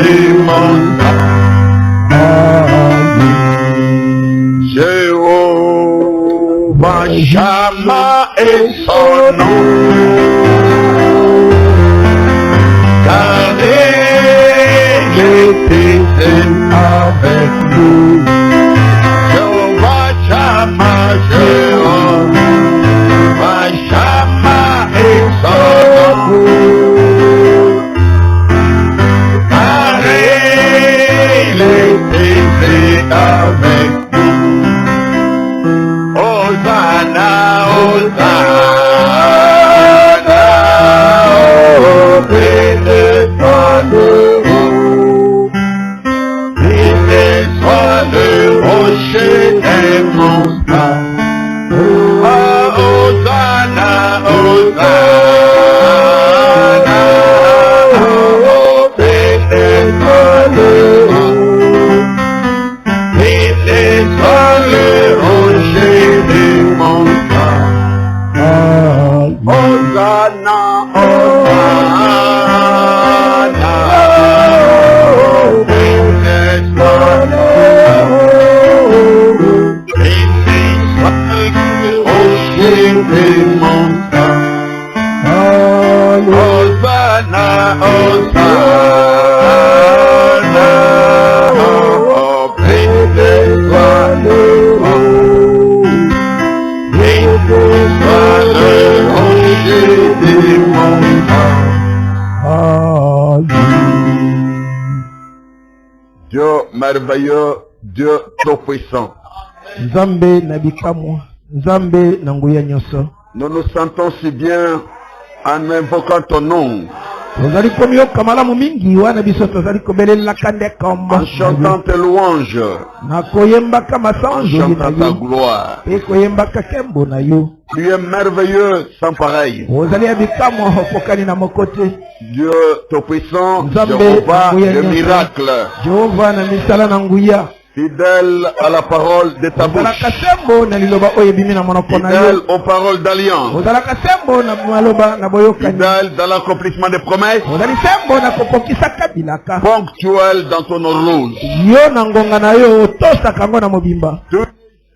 démons. Jéhovah Shammah est son nom. Car il était avec nous. Jéhovah Shammah, Jéhovah Shammah est son nom. Car il était avec nous. Hosanna, Hosanna, bénis-toi le haut, bénis-toi le rocher des montagnes. Hosanna, Hosanna, bénis-toi le haut, bénis-toi le rocher des montagnes. Hosanna, Hosanna, bénis-toi le haut, bénis-toi le rocher des montagnes. Hosanna, Hosanna, bénis-toi le haut, bénis-toi le rocher des montagnes. Dieu merveilleux, Dieu tout-puissant. Nzambe nabikamwa, Nzambe nanguya nyoso. Nous nous sentons si bien en invoquant ton nom, Tozali komi okamala mingi wana biso tozali kobelela kande kombo. en chantant tes louanges, Na koyembaka en masanzo chantant ta na yo. gloire. E koyembaka kembo na yo. Tu es merveilleux sans pareil. Ozali abikamwa hokokani na mokote. Dieu tout-puissant, Nzambe Jéhovah, nanguya le nyoso. miracle, Jehova na misala nanguya. fidèle à la parole de ta Ozalaka bouche, sembo na liloba oyo ebimi na monoko na fidèle yo. aux paroles d'alliance, Ozalaka sembo na maloba na boyokani. fidèle dans l'accomplissement des promesses, Ozali sembo na kopokisa kabilaka. ponctuel dans ton horloge. Yo na ngonga na yo otosaka ngo na mobimba. Tu n'es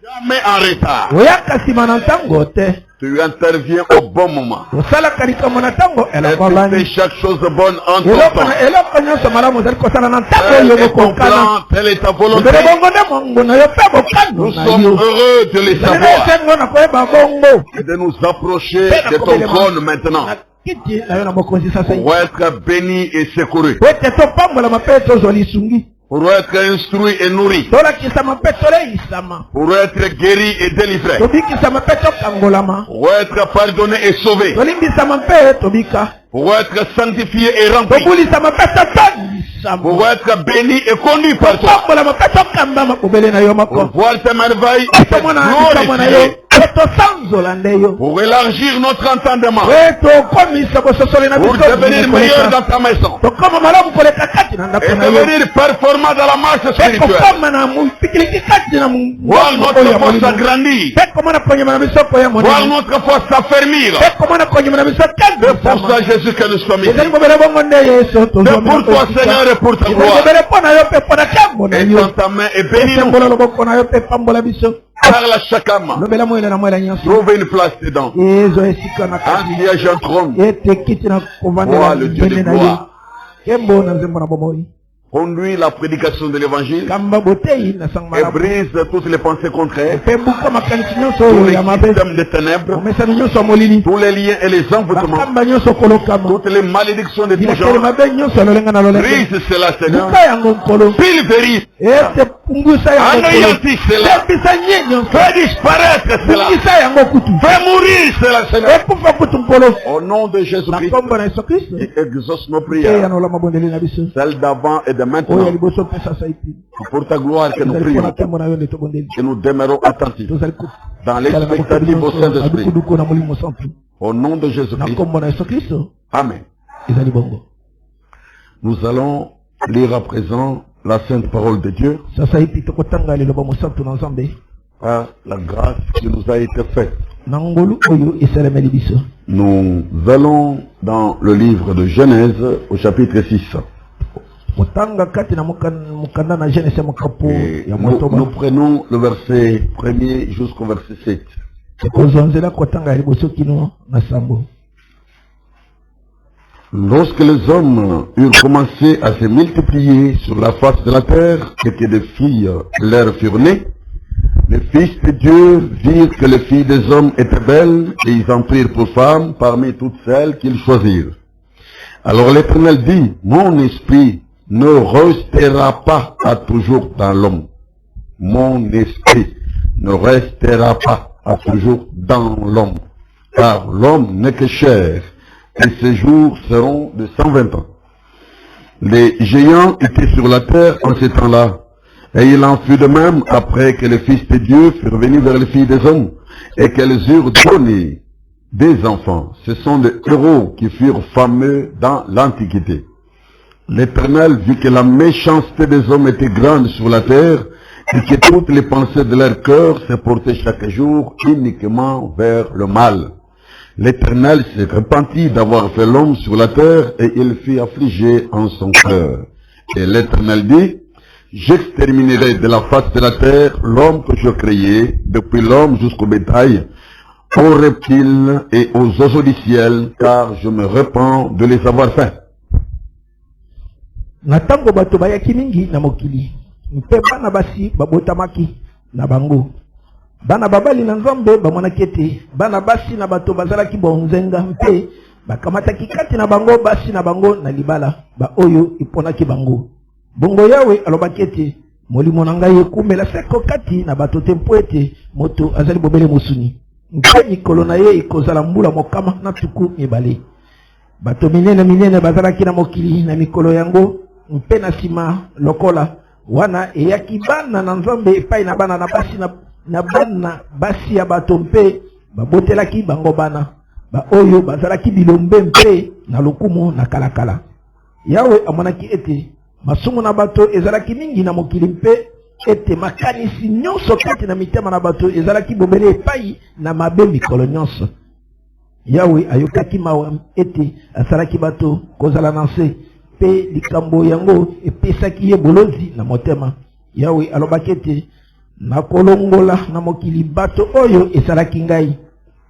jamais en retard. Oyaka nsima na ntango te. Tu interviens au bon moment. Osalaka likambo na ntango Et tu elakobani. fais chaque chose de bonne en ton Eloko temps. nyonso malamu ozali kosala na ntango Tel oyo est ton bokokana. plan, telle est ta volonté. Mbele bongo nde mongo na yo mpe bokano Nous na sommes yo. heureux de les Nalina savoir esengo na koyeba bongo. et de nous approcher de ton trône maintenant Na kiti na yo na bokonzi sasa pour être bénis et secourus, po ete topambolama mpe tozwa lisungi. pour être instruits et nourris, Tolakisama mpe toleisama. pour être guéris et délivrés, Tobikisama mpe tokangolama. pour être pardonnés et sauvés, Tolimbisama mpe tobika. pour être sanctifiés et remplis, Tobulisama mpe totondisama. pour être bénis et conduits par toi, Topambolama mpe tokambama kobele na yo pour moko. voir tes merveilles et te Tomona likambo na yo. glorifier, Tosanzola nde yo. pour élargir notre entendement, Tokomisa bososoli na pour biso. devenir meilleur dans ta maison, Tokoma malamu koleka kati na et ndako na yo. devenir performant dans la marche spirituelle. Tekokoma na mupikiliki kati na Voir notre foi s'agrandir, tekoma na konyema na misoko ya voir monene. notre foi s'affermir. Tekoma na konyema na misoko C'est pour kati. ça, Jésus, que nous sommes ici. Ezali kobele bongo nde Yesu C'est pour toi, Seigneur, et pour ta gloire. kobele pona yo pe pona kambo na Et yo. dans ta main, et bénis-nous. Esembola loboko na yo pe pambola biso. Parle à chacun. Lobela mwela na mwela nyonso. Trouve une place dedans. Ezo esika na Un kati. siège, un trône. Ete kiti na kovandela Gloire, le Dieu de mbele na yo. gloire. Kembo na nzembo na bomoi. Conduis la prédication de l'évangile Kamba botei na sang et malamu. brise toutes les pensées contraires, Pe buka makanisi nyonso tous oyo les ya mabe. systèmes de ténèbres, Omesani nyonso ya molili. tous les liens et les envoûtements, Bakamba nyonso kolokama. toutes les malédictions de tout Bilakeli genre. mabe nyonso ya lolenga na lolenga. Brise cela, Seigneur. Buka yango nkolo. Pulvérise. Ete pungusa yango nkolo. Anéantis cela. Tebisa nye nyonso. Fais disparaître cela. Pungisa yango kutu. Fais mourir cela, Seigneur. Ekufa kutu nkolo. Au nom de Na Jésus-Christ, kombo na Yesu Kristo. et exauce nos Eya prières, na olama bondeli na biso. celles d'avant et de Oyo ya maintenant. liboso mpe sasa ipi. Pour ta gloire que nous Ezali mpona prions, nkembo na yo nde tobondeli. que nous demeurons attentifs Tozali kutu. dans l'expectative au Saint-Esprit. Adukuduku na molimo santu. Au nom de Na Jésus-Christ. kombo na Yesu Kristo. Amen. Ezali bongo. Nous allons lire à présent la sainte parole de Dieu Sasa ipi tokotanga liloba mosantu na Nzambe. par la grâce qui nous a été faite. Na ngolu oyo esalemeli biso. Nous allons dans le livre de Genèse au chapitre 6. Nous prenons le verset 1er jusqu'au verset 7. Lorsque les hommes eurent commencé à se multiplier sur la face de la terre et que des filles leur furent nées, les fils de Dieu virent que les filles des hommes étaient belles et ils en prirent pour femmes parmi toutes celles qu'ils choisirent. Alors l'Éternel dit, mon esprit ne restera pas à toujours dans l'homme. Mon esprit ne restera pas à toujours dans l'homme, car l'homme n'est que chair, et ses jours seront de 120 ans. Les géants étaient sur la terre en ces temps-là, et il en fut de même après que les fils de Dieu furent venus vers les filles des hommes, et qu'elles eurent donné des enfants. Ce sont des héros qui furent fameux dans l'Antiquité. L'Éternel vit que la méchanceté des hommes était grande sur la terre, et que toutes les pensées de leur cœur se portaient chaque jour uniquement vers le mal. L'Éternel s'est repenti d'avoir fait l'homme sur la terre, et il fut affligé en son cœur. Et l'Éternel dit, j'exterminerai de la face de la terre l'homme que je créai, depuis l'homme jusqu'au bétail, aux reptiles et aux oiseaux du ciel, car je me repens de les avoir faits. Natango bato bayaki mingi na mokili mpe bana basi babotamaki na bango bana babali na Nzambe bamonaki ete bana basi na bato bazalaki bonzenga mpe bakamataki kati na bango basi na bango na libala ba oyo iponaki bango. Bongo Yawe alobaki ete molimo na ngai ekumela seko kati na bato te mpo ete moto azali bobele mosuni mpe mikolo na ye ikozala mbula mokama na tuku mibale. Bato minene bazalaki na mokili na mikolo yango mpe na sima lokola wana eyaki bana na Nzambe epai na bana na basi na bana basi ya bato mpe babotelaki bango bana ba oyo bazalaki bilombe mpe na lokumu na kalakala. Yawe amonaki ete masumu na bato ezalaki mingi na mokili mpe ete makanisi nyonso kati na mitema na bato ezalaki bobele epai na mabe mikolo nyonso. Yawe ayokaki mawa ete asalaki bato kozala na nse pe likambo yango epesaki ye bolozi na motema. Yawe alobaki ete nakolongola na mokili bato oyo esalaki ngai,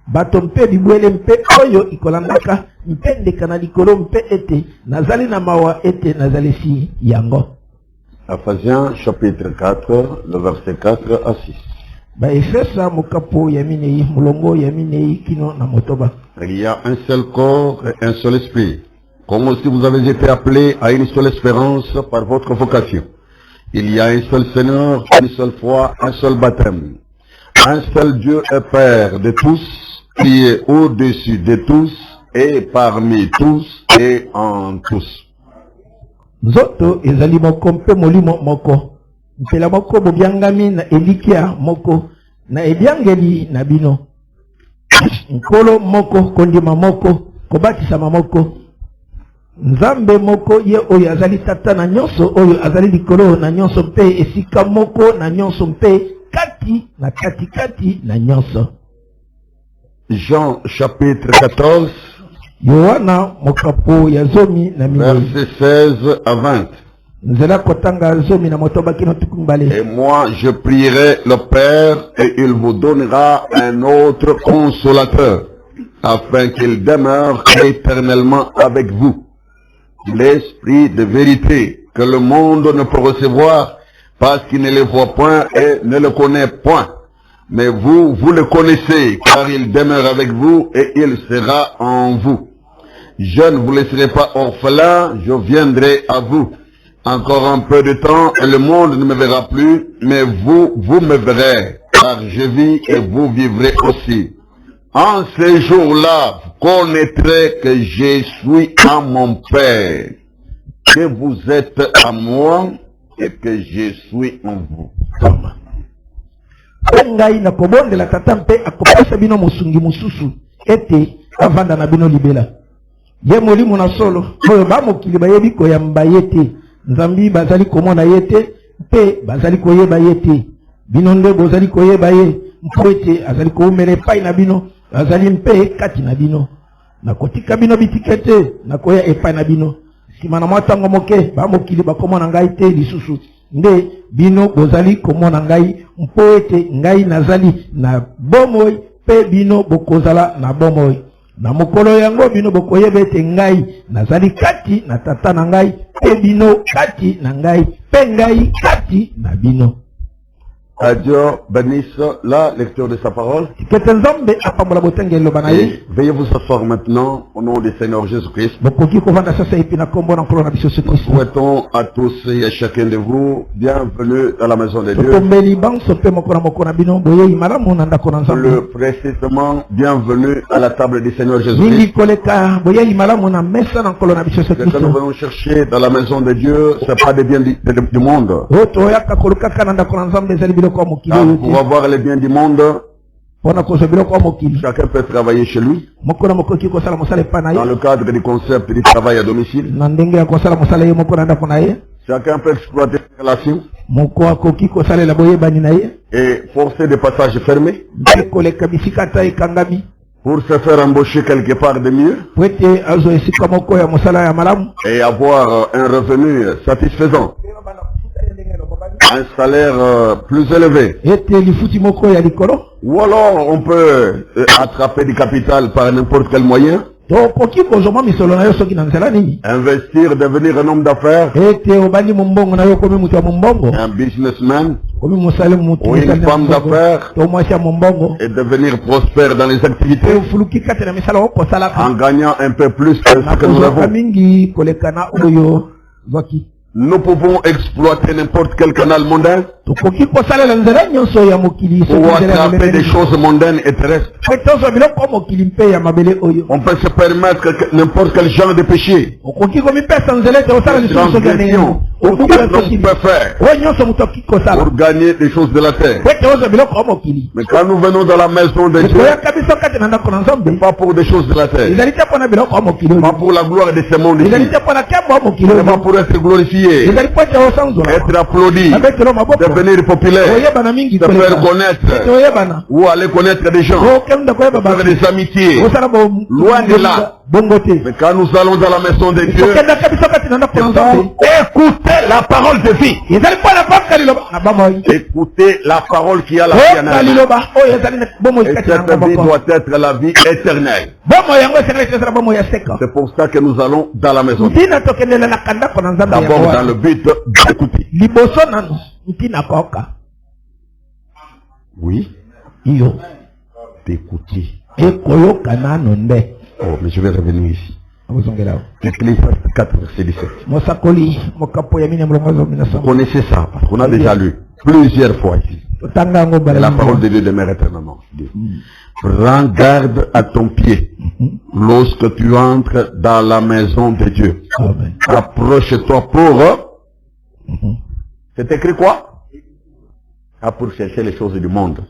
bato mpe bibwele mpe oyo ikolandaka mpe ndeka na likolo mpe ete nazali na mawa ete nazalisi yango. Ephésiens chapitre 4, le verset 4 à 6. Baefesa mokapo ya minei mulongo ya minei kino na motoba. Il y a un seul corps et un seul esprit, comme aussi vous avez été appelés à une seule espérance par votre vocation. Il y a un seul Seigneur, une seule foi, un seul baptême. Un seul Dieu et Père de tous, qui est au-dessus de tous, et parmi tous, et en tous. Zoto ezali moko mpe molimo moko. Mpela moko bobiangami na elikia moko, na ebiangeli na bino. Nkolo moko, kondima moko, kobatisama moko. Nzambe moko ye oyo azali tata na nyonso oyo azali likolo na nyonso mpe esika moko na nyonso mpe kati na kati na nyonso. Jean chapitre 14, Yohana mokapo ya zomi na minei. verset 16 à 20. Nzela kotanga zomi na motoba kino tukumbale. Et moi je prierai le Père et il vous donnera un autre consolateur, afin qu'il demeure éternellement avec vous. L'esprit de vérité que le monde ne peut recevoir parce qu'il ne le voit point et ne le connaît point. Mais vous, vous le connaissez car il demeure avec vous et il sera en vous. Je ne vous laisserai pas orphelin, je viendrai à vous. Encore un peu de temps et le monde ne me verra plus, mais vous, vous me verrez, car je vis et vous vivrez aussi. En ces jours-là, vous connaîtrez que je suis à mon Père, que vous êtes à moi et que je suis en vous. Amen. Ngai na kobonde la tatampe akopesa bino musungi mususu ete avanda na bino libela. Ye molimo na solo oyo ba mokili bayebi ko yamba yete. Nzambi bazali komona yete pe bazali koyeba yete. Bino nde bozali koyeba ye mpwete azali koumele pai na bino azali mpe kati na bino. Na kotika bino bitikete na koya epai na bino. simana mwatango moke ba mokili bakomona ngai te lisusu nde bino bozali komona ngai mpo ete ngai nazali na bomoi pe bino bokozala na bomoi na mokolo yango bino bokoyeba ete ngai nazali kati na tata na ngai pe bino kati na ngai pe ngai kati na bino. Dieu bénisse la lecture de sa parole. Et veuillez vous asseoir maintenant au nom du Seigneur Jésus-Christ. Nous souhaitons à tous et à chacun de vous bienvenue dans la maison de Dieu. Plus précisément, bienvenue à la table du Seigneur Jésus-Christ. Ce que nous venons chercher dans la maison de Dieu, ce n'est pas des biens du monde. Pour avoir les biens du monde, chacun peut travailler chez lui dans le cadre du concept du travail à domicile. Chacun peut exploiter ses relations et forcer des passages fermés pour se faire embaucher quelque part de mieux et avoir un revenu satisfaisant, un salaire plus élevé. Ou alors on peut attraper du capital par n'importe quel moyen, investir, devenir un homme d'affaires, un businessman ou une femme d'affaires et devenir prospère dans les activités en gagnant un peu plus que ce que nous avons. Nous pouvons exploiter n'importe quel canal mondain ou attraper des choses mondaines et terrestres. On peut se permettre n'importe quel genre de péché. Transgression. Tout ce que l'on peut faire pour gagner des choses de la terre. Mais quand nous venons dans la maison de Dieu, pas pour des choses de la terre, pas pour la gloire de ce monde ici, pas pour être glorifié, être applaudi, devenir populaire, se faire connaître ou aller connaître des gens, faire des amitiés, loin de là. Mais quand nous allons dans la maison de Dieu, écoutez la parole de vie. Écoutez la parole qui a la vie en elle. Et cette vie doit être la vie éternelle. C'est pour ça que nous allons dans la maison de Dieu. D'abord dans le but d'écouter. Oui. D'écouter. Oh, mais je vais revenir ici. Ecclésiaste 4, verset 17. Vous connaissez ça, parce qu'on a déjà lu plusieurs fois ici. La parole de Dieu demeure éternellement. Prends garde à ton pied lorsque tu entres dans la maison de Dieu. Approche-toi pour... C'est écrit quoi? Pour chercher les choses du monde.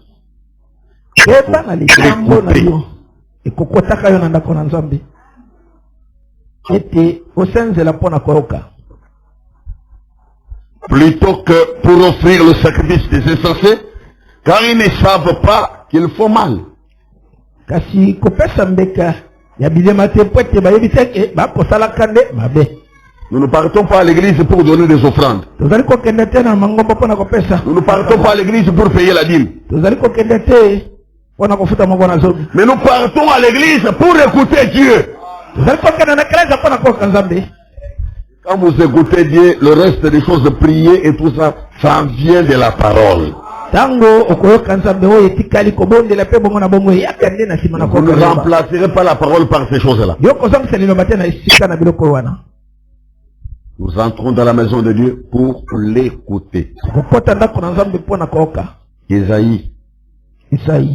Plutôt que pour offrir le sacrifice des insensés, car ils ne savent pas qu'ils font mal. Nous ne partons pas à l'église pour donner des offrandes. Nous ne partons pas à l'église pour payer la dîme. Mais nous partons à l'église pour écouter Dieu. Quand vous écoutez Dieu, le reste des choses de prier et tout ça, ça vient de la parole. Vous ne remplacerez pas la parole par ces choses-là. Nous entrons dans la maison de Dieu pour l'écouter. Isaïe,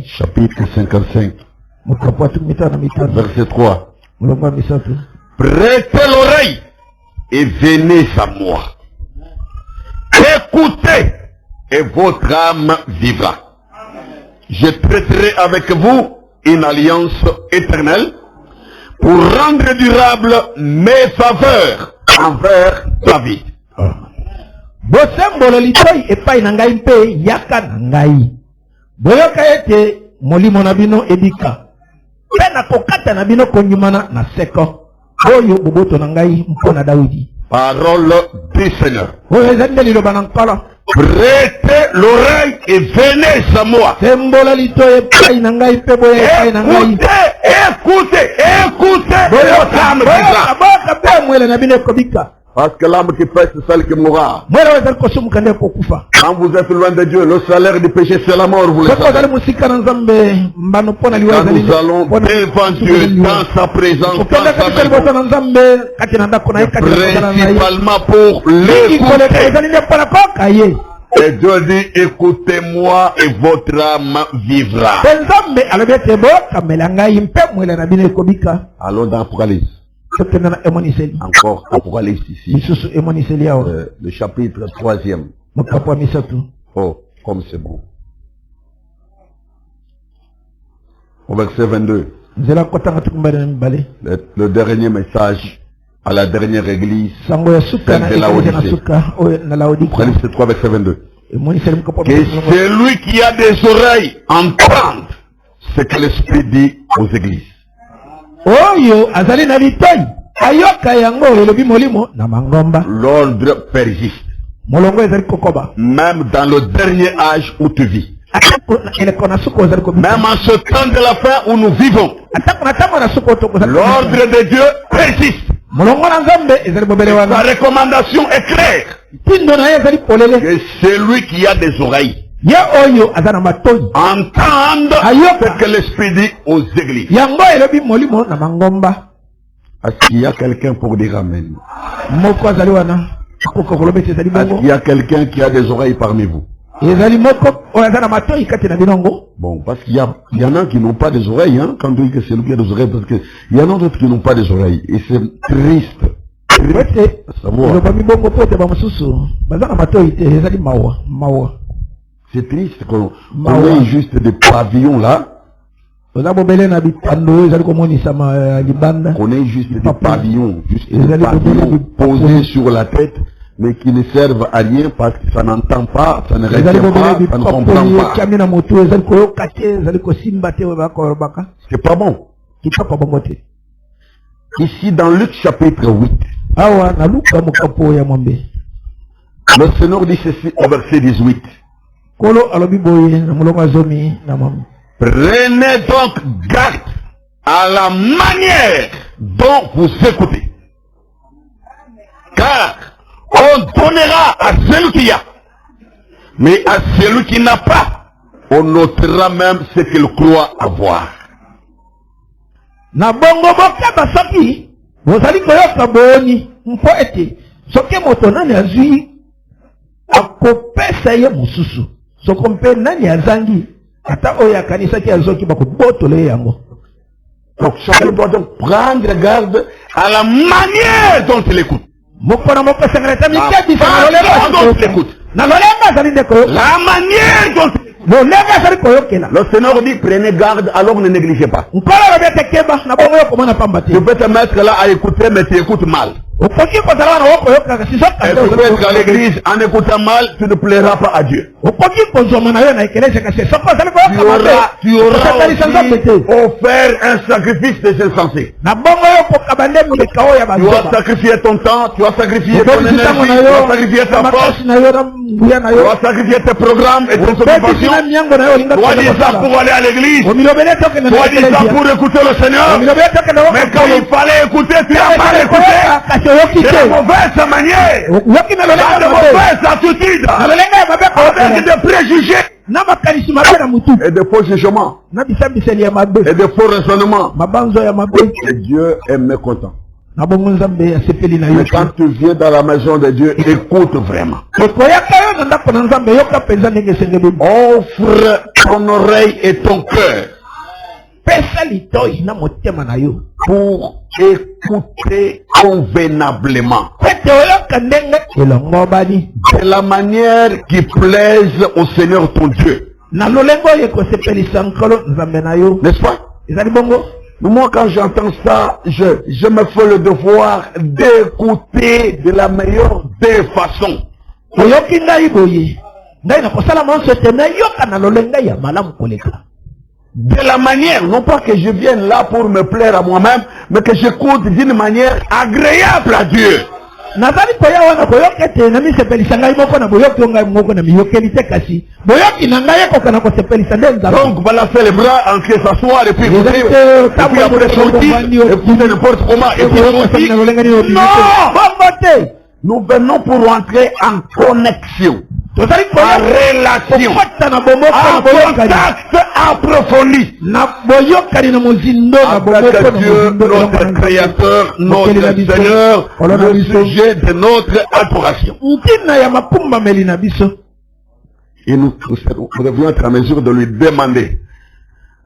chapitre 55, verset 3. Prêtez l'oreille et venez à moi. Écoutez et votre âme vivra. Je traiterai avec vous une alliance éternelle pour rendre durable mes faveurs envers David. Boyoka ete molimo na bino edika. Pena kokata na bino konyumana na seko. oyo boboto na ngai mpona Daudi. Parole du Seigneur. Oyo ezali liloba na nkala. Prêtez l'oreille et venez à moi. Sembola litoye pai na ngai pe boye pai na ngai. Écoutez votre âme vivra. Boka pe mwele na bine kobika. Parce que l'âme qui pêche, c'est celle qui mourra. Quand vous êtes loin de Dieu, le salaire du péché, c'est la mort, vous le savez. Quand nous allons devant Dieu, dans sa présence, dans sa maison, principalement pour l'écouter. Et Dieu dit, écoutez-moi et votre âme vivra. Allons dans l'Apocalypse. Encore Apocalypse ici. Le chapitre 3e. Oh, comme c'est bon. Au verset 22. Le dernier message à la dernière église. Celle de Laodicée. Apocalypse 3, verset 22. Que celui qui a des oreilles entende ce que l'Esprit dit aux églises. Oyo azali na litoi ayoka yango elobi molimo na mangomba. L'ordre persiste. Molongo ezali kokoba. Même dans le dernier âge où tu vis. Même en ce temps de la fin où nous vivons. L'ordre de Dieu persiste. Sa recommandation est claire. Que celui qui a des oreilles entende ce que l'Esprit dit aux églises. Est-ce qu'il y a quelqu'un pour dire Amen? Est-ce qu'il y a quelqu'un qui a des oreilles parmi vous? Bon, parce qu'il y en a qui n'ont pas des oreilles, hein, quand on dit que c'est lui qui a des oreilles, parce qu'il y en a d'autres qui n'ont pas des oreilles. Et c'est triste. C'est triste qu'on ait juste des pavillons là. Qu'on ait juste des pavillons, posés sur la tête, mais qui ne servent à rien parce que ça n'entend pas, ça ne retient pas, ça ne comprend pas. C'est pas bon. Ici dans Luc chapitre 8, le Seigneur dit ceci au verset 18. Prenez donc garde à la manière dont vous écoutez. Car on donnera à celui qui a, mais à celui qui n'a pas, on notera même ce qu'il croit avoir. Na bongo boka basaki, bozali koyoka boni, mpo ete, soki moto nani azui, akopesa ye mususu. Soko mpe nani azangi, ata oya kanisa ki azoki bako botole yango. Donc chacun doit donc prendre garde à la manière dont il écoute. La manière dont le Seigneur dit prenez garde, alors ne négligez pas. Tu peux te mettre là à écouter, mais tu écoutes mal. Et tu peux être à l'église en écoutant mal, tu ne plairas pas à Dieu. Tu auras offert un sacrifice des insensés. Tu as sacrifié ton temps, tu as sacrifié ton énergie, tu as sacrifié ta force, tu as sacrifié tes programmes et tes occupations. Toi dis ça pour aller à l'église, toi dis ça pour écouter le Seigneur, mais quand il fallait écouter, tu n'as pas écouté. C'est la mauvaise manière, la mauvaise attitude, avec des préjugés et des faux jugements et des faux raisonnements. Et Dieu est mécontent. Mais quand tu viens dans la maison de Dieu, écoute vraiment. Offre ton oreille et ton cœur pour écouter convenablement, de la manière qui plaise au Seigneur ton Dieu. N'est-ce pas? Moi, quand j'entends ça, je me fais le devoir d'écouter de la meilleure des façons. de la manière, non pas que je vienne là pour me plaire à moi-même, mais que j'écoute d'une manière agréable à Dieu. Donc voilà, fait les bras en que s'asseoir et puis écouter, et puis après sortir, écouter n'importe comment, et puis sortir. Non! Nous venons pour entrer en connexion, en relation, en contact approfondi avec Dieu, notre Créateur, notre Seigneur, le sujet de notre adoration. Et nous devons être en mesure de lui demander,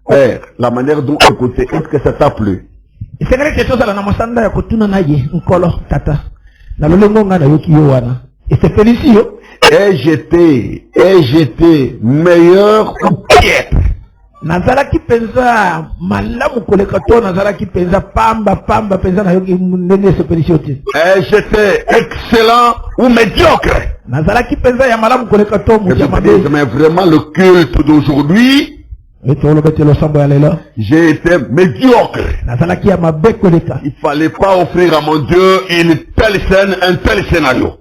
Père, la manière dont écouter, est-ce que ça t'a plu? Et j'étais meilleur ou pire. Nazalaki penza malamu koleka to nazalaki penza pamba penza na yoki ndenge sepelisi oti. Et j'étais excellent ou médiocre. Nazalaki penza ya malamu koleka to mujamade. Mais vraiment le culte d'aujourd'hui, j'ai été médiocre. Il fallait pas offrir à mon Dieu une telle scène, un tel scénario.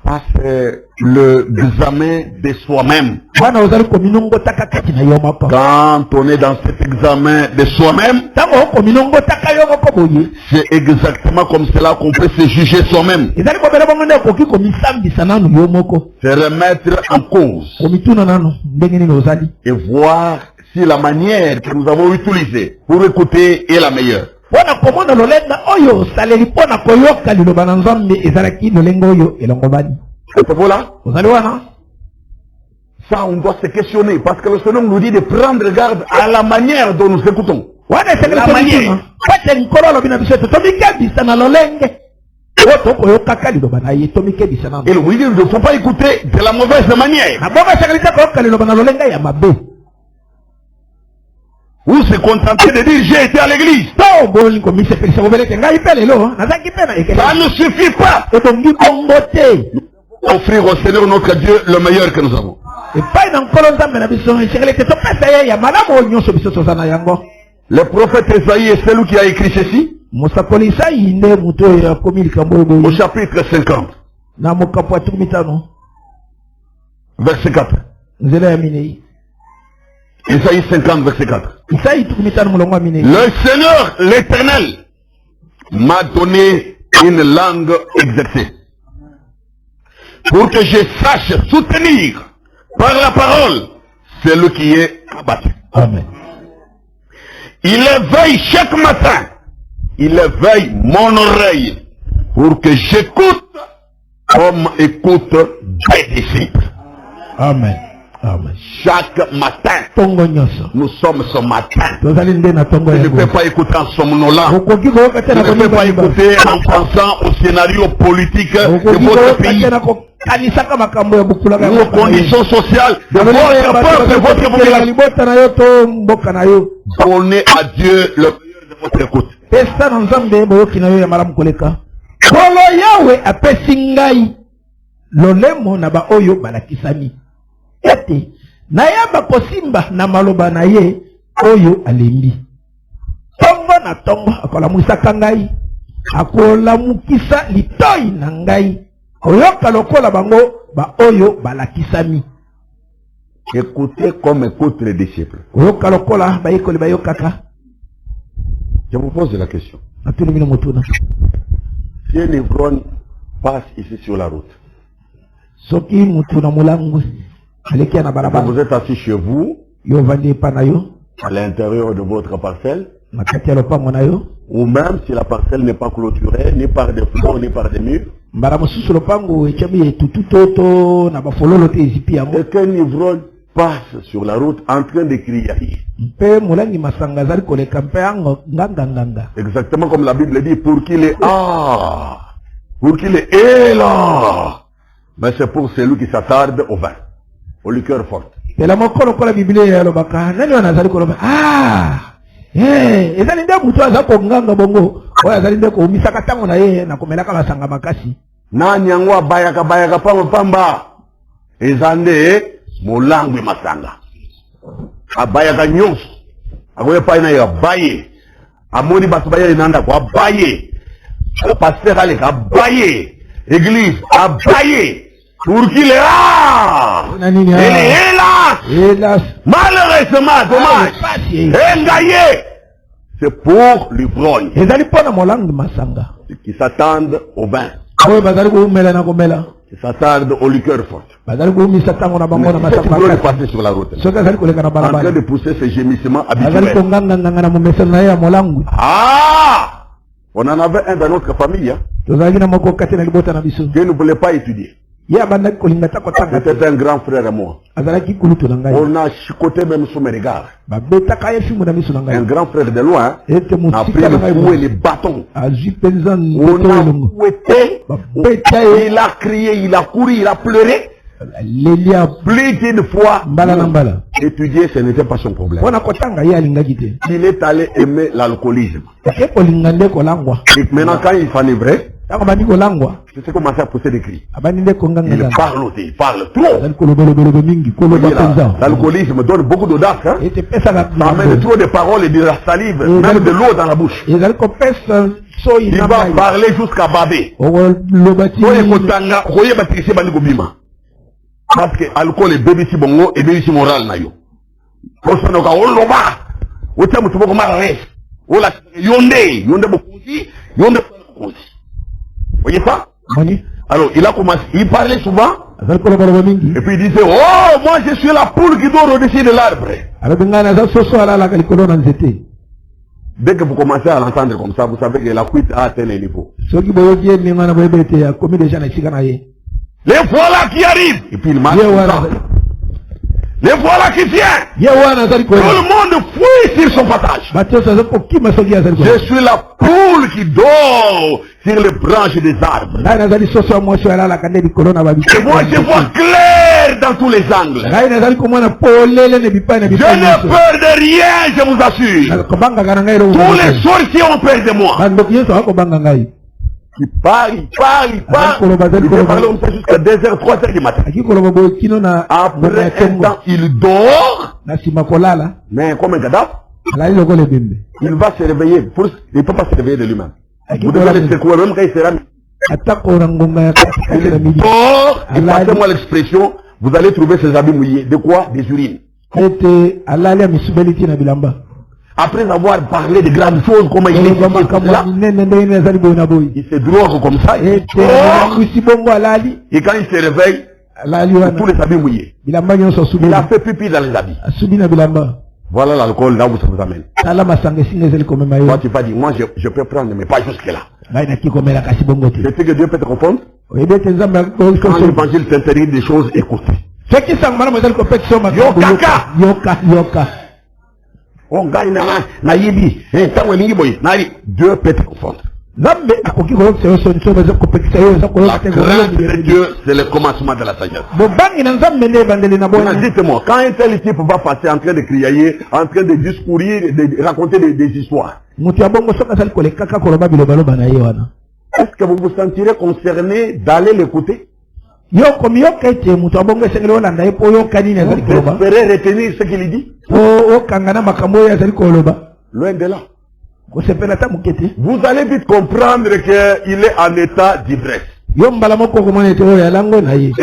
Ça c'est l'examen de soi-même. Quand on est dans cet examen de soi-même, c'est exactement comme cela qu'on peut se juger soi-même. Se remettre en cause. Et voir si la manière que nous avons utilisée pour écouter est la meilleure. C'est voilà. Ça, on doit se questionner parce que le Seigneur nous dit de prendre garde à la manière dont nous écoutons. La manière. Et le il ne faut pas écouter de la mauvaise manière. Ou se contenter de dire j'ai été à l'église. Ça ne suffit pas. Offrir au Seigneur notre Dieu le meilleur que nous avons. Le prophète Esaïe est celui qui a écrit ceci. Au chapitre 50. Verset 4. Esaïe 50, verset 4. Le Seigneur, l'Éternel, m'a donné une langue exercée, pour que je sache soutenir par la parole celui qui est abattu. Amen. Il éveille chaque matin, il éveille mon oreille pour que j'écoute comme écoute des disciples. Amen. Amen. Chaque matin, nous sommes ce matin. Je ne peux pas écouter en somnolant. Je ne peux pas écouter en pensant au scénario politique de votre pays, aux conditions sociales de votre peuple, de votre population. Donnez à Dieu le meilleur de votre écoute. Ete nayamba kosimba na maloba na ye oyo alembi tongo na tongo akolamusaka ngai akolamukisa litoi na ngai oyoka lokola bango ba oyo balakisami. Écoutez comme écoutent les disciples. Oyoka lokola bayekoli bayokaka. Je vous pose la question. Atulumino motuna. Si un ivrogne passe ici sur la route, soki mutuna mulangu vous êtes assis chez vous, à l'intérieur de votre parcelle, ou même si la parcelle n'est pas clôturée, ni par des fleurs, ni par des murs, et qu'un ivrogne passe sur la route en train de crier. Exactement comme la Bible dit, pour qu'il est pour qu'il est là. Mais c'est pour celui qui s'attarde au vin, au liqueur forte. Nani yango bayaka pamba ezande Molangwe Masanga. Abaya Ganyos. Agoye Paina Yabaye. Amoni Basbaya Nanda Abaye. Le pasteur Alek Abaye. Église Abaye. Turquie est là. Elle est là. Hélas. Malheureusement, dommage. Engaillé. C'est pour l'ivrogne. Qui s'attendent au vin. Qui s'attendent au liqueur forte. Qui veulent passer sur la route. En train de pousser ces gémissements habituels. Ah! On en avait un dans notre famille. Hein, qui ne voulait pas étudier. C'était un grand frère à moi. On a chicoté même sous mes regards. Un grand frère de loin a pris le fouet et les bâtons. On a fouetté. Il a crié, il a couru, il a pleuré. Plus d'une fois, étudier, ce n'était pas son problème. Il est allé aimer l'alcoolisme. Et maintenant, quand il s'enivrait, c'est commencé à pousser des cris. Il parle aussi, il parle trop. L'alcoolisme donne beaucoup d'audace. Hein? Ça amène trop de paroles et de la salive, même de l'eau dans la bouche. Il va parler jusqu'à baber. Parce que l'alcool est bébé si bongo et bébé si moral na yo. Kosono ka oloba. Ocha mutu boko mara res. Ola yonde bokusi, yonde bokusi. Voyez ça? Alors, il a commencé, il parlait souvent. Et puis il disait, oh, moi je suis la poule qui dort au-dessus de l'arbre. Dès que vous commencez à l'entendre comme ça, vous savez que la fuite a atteint les niveaux. Les voilà qui arrivent. Et puis il marche. Les voilà qui viennent. Tout le monde fuit sur son passage. Je suis la poule qui dort sur les branches des arbres. Et moi je vois clair dans tous les angles. Je n'ai peur de rien, je vous assure. Tous les sorciers ont peur de moi. Il parle. Il peut parler comme ça jusqu'à 2h, 3h du matin. Après un temps, il dort. Mais comme un cadavre, il va se réveiller. Il ne peut pas se réveiller de lui-même. Vous devez le secouer, même quand il sera. Il dort, et passez-moi l'expression, vous allez trouver ses habits mouillés. De quoi? Des urines. Après avoir parlé de grandes choses, comment il est là, il se drogue comme ça, et quand il se réveille, tous les habits mouillés. Il a fait pipi dans les habits. Voilà l'alcool, là où ça vous amène. Toi tu vas dire, moi je peux prendre, mais pas jusque là. Je sais que Dieu peut te confondre. Quand l'évangile s'interdit des choses, écoutez. Yoka. On gagne na yibi. Dieu peut te confondre. La crainte de Dieu, c'est le commencement de la sagesse. Dites-moi, quand un tel type va passer en train de crier, en train de discourir, de raconter des histoires, est-ce que vous vous sentirez concerné d'aller l'écouter? Vous espérez retenir ce qu'il dit? Loin de là. Vous allez vite comprendre qu'il est en état d'ivresse. Et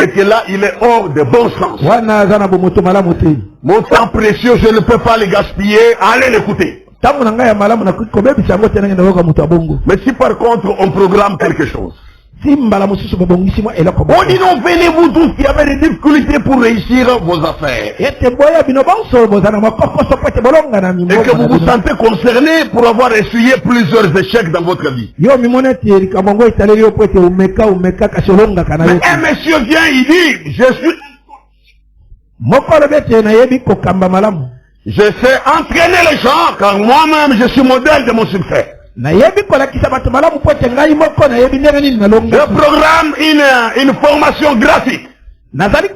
que là, il est hors de bon sens. Mon temps précieux, je ne peux pas le gaspiller. Allez l'écouter. Mais si par contre on programme quelque chose, on dit non, venez-vous tous qui avez des difficultés pour réussir vos affaires. Et que vous vous sentez concerné pour avoir essuyé plusieurs échecs dans votre vie. Mais un monsieur vient, il dit, je sais entraîner les gens car moi-même je suis modèle de mon succès. Je programme une formation gratuite. Veuillez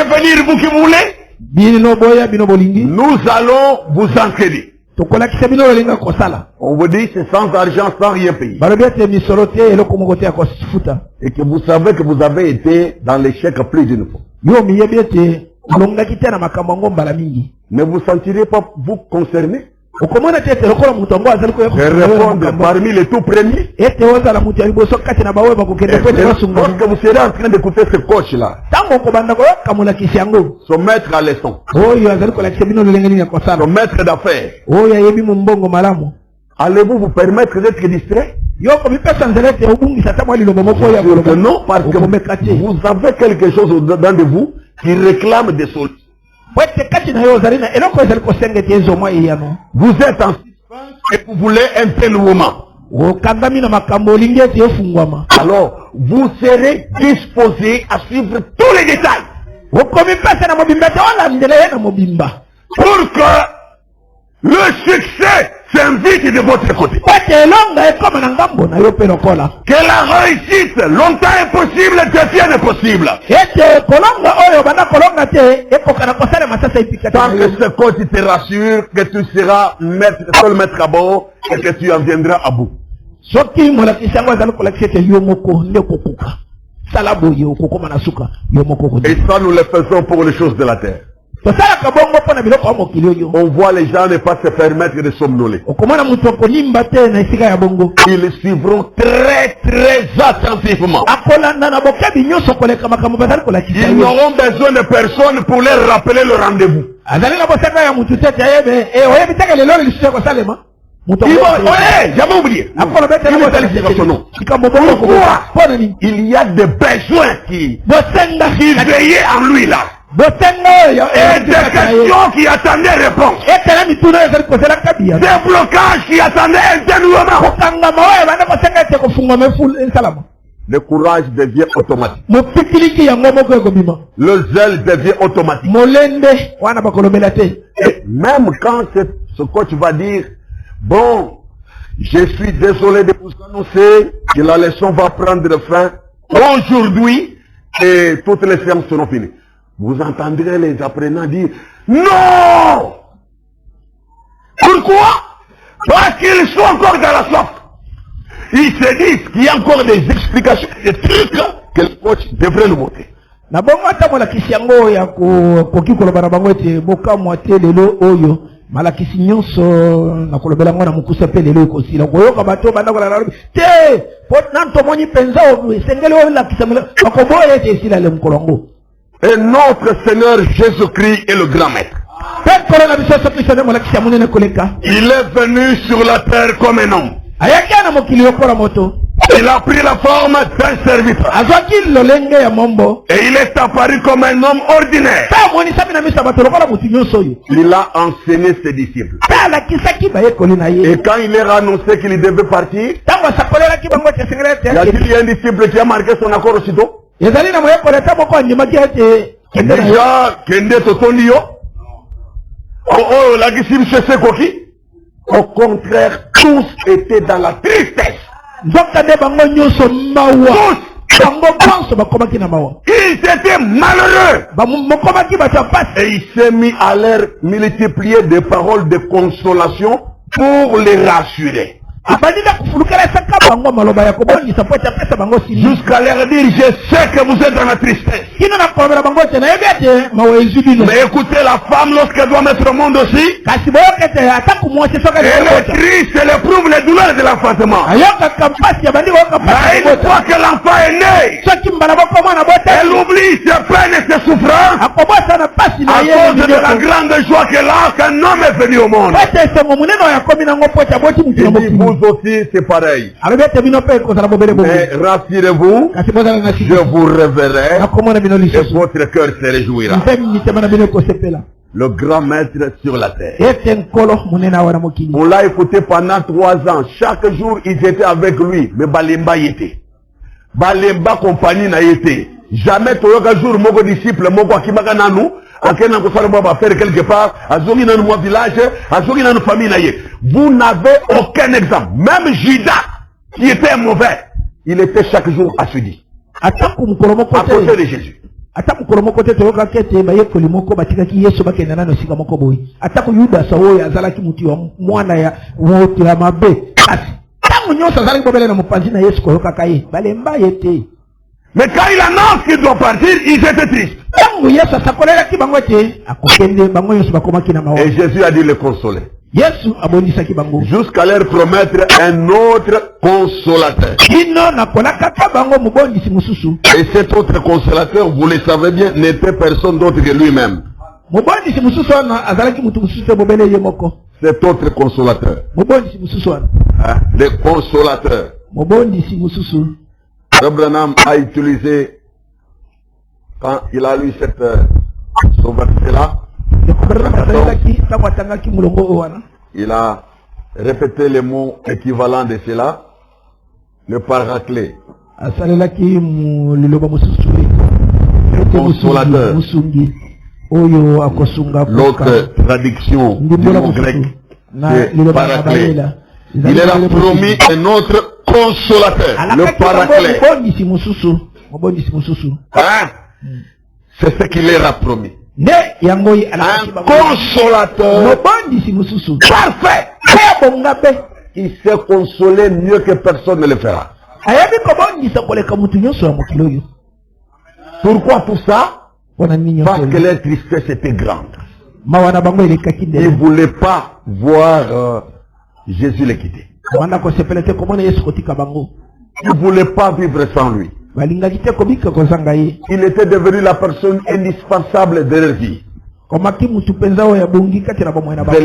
venir vous qui voulez. Nous allons vous entraîner. tokolakisa bino olinga kosala. On vous dit c'est sans argent, sans rien payer. Balobi ete misolo te eloko moko te ya kofuta. Et que vous savez que vous avez été dans l'échec plus d'une fois. Yo miyebi ete olongaki te na makambo yango mbala mingi. Ne vous sentirez pas vous concerné Okomona te ete lokola mutu yango azali koya de répondre parmi les tout premiers? ete ozala mutu ya liboso kati na baoyo bakokende po ete basunga. Lorsque vous serez en train d'écouter ce coach-là, Tango okobanda koyoka molakisi yango son maître à leçon, oyo azali kolakisa bino lolenge nini ya kosala, son maître d'affaires, oyo ayebi mu mbongo malamu, allez-vous vous permettre d'être distrait? yo komipesa nzela ete obungisa ata mwa lilobo moko oyo ya Sûr que koloba non, parce que okomeka te. vous avez quelque chose dedans de vous qui réclame des solutions. Po ete kati na yo ozali na eloko ezali kosenga ete ezomwa eyano. Vous êtes en suspens et vous voulez un tel moment. Okangami na makambo olingi ete efungwama. Alors, vous serez disposé à suivre tous les détails Okomipesa na mobimba te olandela ye na mobimba pour que le succès s'invite de votre côté. po ete elonga ekoma na ngambo na yo mpe lokola Que la réussite, longtemps impossible, devienne possible. ete kolonga oyo banda kolonga te ekoka na kosalema sasa epika te Tant na que yo. ce coach te rassure que tu seras seul maître à bord et que tu en viendras à bout. Soki molakisi yango azali kolakisa ete yo moko nde kokoka sala boye okokoma na suka yo moko okodi. Et ça, nous le faisons pour les choses de la terre. tosalaka bongo mpo na biloko ya mokili oyo. On voit les gens ne pas se permettre de somnoler. okomona moto akonimba te na esika ya bongo. Ils suivront très très attentivement. akolanda na bokebi nyonso koleka makambo bazali kolakisa Ils yo. n'auront besoin de personne pour leur rappeler le rendez-vous. azali na bosenga ya mutu te ete ayebe oyebi teke lelo lisusu ya kosalema moto Jamais oublié. Pourquoi Il y a des besoins qui bosenga veillaient en lui là. bosenga oyo Et des questions qui attendaient réponse. etela mituna oyo ezali kozela kabia Des blocages qui attendaient un dénouement. kokangama oyo banda bosenga ete kofungwama nsalama. Le courage devient automatique. mopikiliki yango moko ekobima. Le zèle devient automatique. molende wana bakolobela te. Et même quand ce coach va dire, bon, je suis désolé de vous annoncer que la leçon va prendre fin aujourd'hui et toutes les séances seront finies. Vous entendrez les apprenants dire, non! Pourquoi? Parce qu'ils sont encore dans la sorte. Ils se disent qu'il y a encore des explications, des trucs que le coach devrait nous montrer. na bongo ata molakisi yango ya koki koloba na bango ete bokamwa te lelo oyo malakisi nyonso na kolobela ngo na mokusa mpe lelo ekosila koyoka bato banda kolala te po nantomoni mpenza esengeli oyo lakisa bakoboya ete esila le mokolo yango. Et notre Seigneur Jésus-Christ est le grand maître. mpe nkolo na biso yesu kristo nde molakisi ya monene koleka. Il est venu sur la terre comme un homme. ayaki na mokili lokola moto. Il a pris la forme d'un serviteur. azwaki lolenge ya mombo. Et il est apparu comme un homme ordinaire. mpe amonisami na miso ya bato lokola motu nyonso oyo. Il a enseigné ses disciples. mpe alakisaki bayekoli na ye. Et quand il leur a annoncé qu'il devait partir, ntango asakolelaki bango ete esengeli ete y a-t-il un disciple qui a marqué son accord aussitôt? ezali na moyekoli ata moko andimaki ete kende na yo. Déjà, Kende Totondi yo? Oh, la disciple c'est Koki? Au contraire, tous étaient dans la tristesse. nzoka nde bango nyonso mawa. bango nyonso bakomaki na mawa. Ils étaient malheureux. mokomaki bato ya pasi. Et il s'est mis à leur multiplier des paroles de consolation pour les rassurer. abandi na kufulukela esaka bango maloba ya kobongisa po ete apesa bango sili. Jusqu'à leur dire, je sais que vous êtes dans la tristesse. kino na kolobela bango ete nayebi ete mawa ezwi bino. Mais écoutez, la femme, lorsqu'elle doit mettre au monde aussi, kasi boyoka ete ata kumwasi soki elle est triste, elle éprouve les douleurs de l'enfantement. ayokaka mpasi abandi koyoka Mais mpasi une fois que l'enfant est né, soki mbala bokoma na elle bote oublie ses peines et ses souffrances akobwasa na pasi à na cause de la ye grande joie qu'elle a qu'un homme est venu au monde. po ete esengo monene oyo akomi nango po ete aboti motu na Il dit, mokili. vous aussi, c'est pareil. alobi ete bino mpe ekozala bobele bongo. Mais rassurez-vous, kasi bozala na je sika vous reverrai nakomona bino et lisusu votre cœur se réjouira. mpe mitema na bino ekosepela. Le grand maître sur la terre. ete nkolo monene awa na mokili. On l'a écouté pendant 3 ans. Chaque jour, ils étaient avec lui. Mais Balemba y était. Balemba compagnie n'a été. Jamais toyoka jour moko disciple moko akimaka nanu. Akena kosala mwa faire quelque part. Azongi nanu mwa village. Azongi nanu famille na ye. Vous n'avez aucun exemple. Même Judas, qui était mauvais, il était chaque jour assoudi. ata kumukolo moko À côté te de Jésus. ata mukolo moko te toyoka kete bayekoli moko batikaki Yesu bakenda nano sika moko boye ata ko Yuda sawo azalaki mutu wa mwana ya wote ya mabe kasi tango nyonso azalaki bobele na mopanzi na Yesu koyoka kaye balemba yete. Mais quand il annonce qu'il doit partir, ils étaient tristes. Et Jésus a dit le consoler. Jusqu'à leur promettre un autre consolateur. Et cet autre consolateur, vous le savez bien, n'était personne d'autre que lui-même. Cet autre consolateur. Hein? Le consolateur. Abraham a utilisé, quand il a lu ce verset-là, il a répété les mots équivalents de cela, le paraclet, le consolateur, l'autre traduction du mot grec, le paraclet. Il leur a promis un autre consolateur, le paraclet. Hein? C'est ce qu'il leur a promis. Un consolateur parfait qui sait consoler mieux que personne ne le fera. Pourquoi tout ça? Parce que leur tristesse était grande. Ils ne voulaient pas voir Jésus les quitter. Ils ne voulaient pas vivre sans lui. Il était devenu la personne indispensable de leur vie, de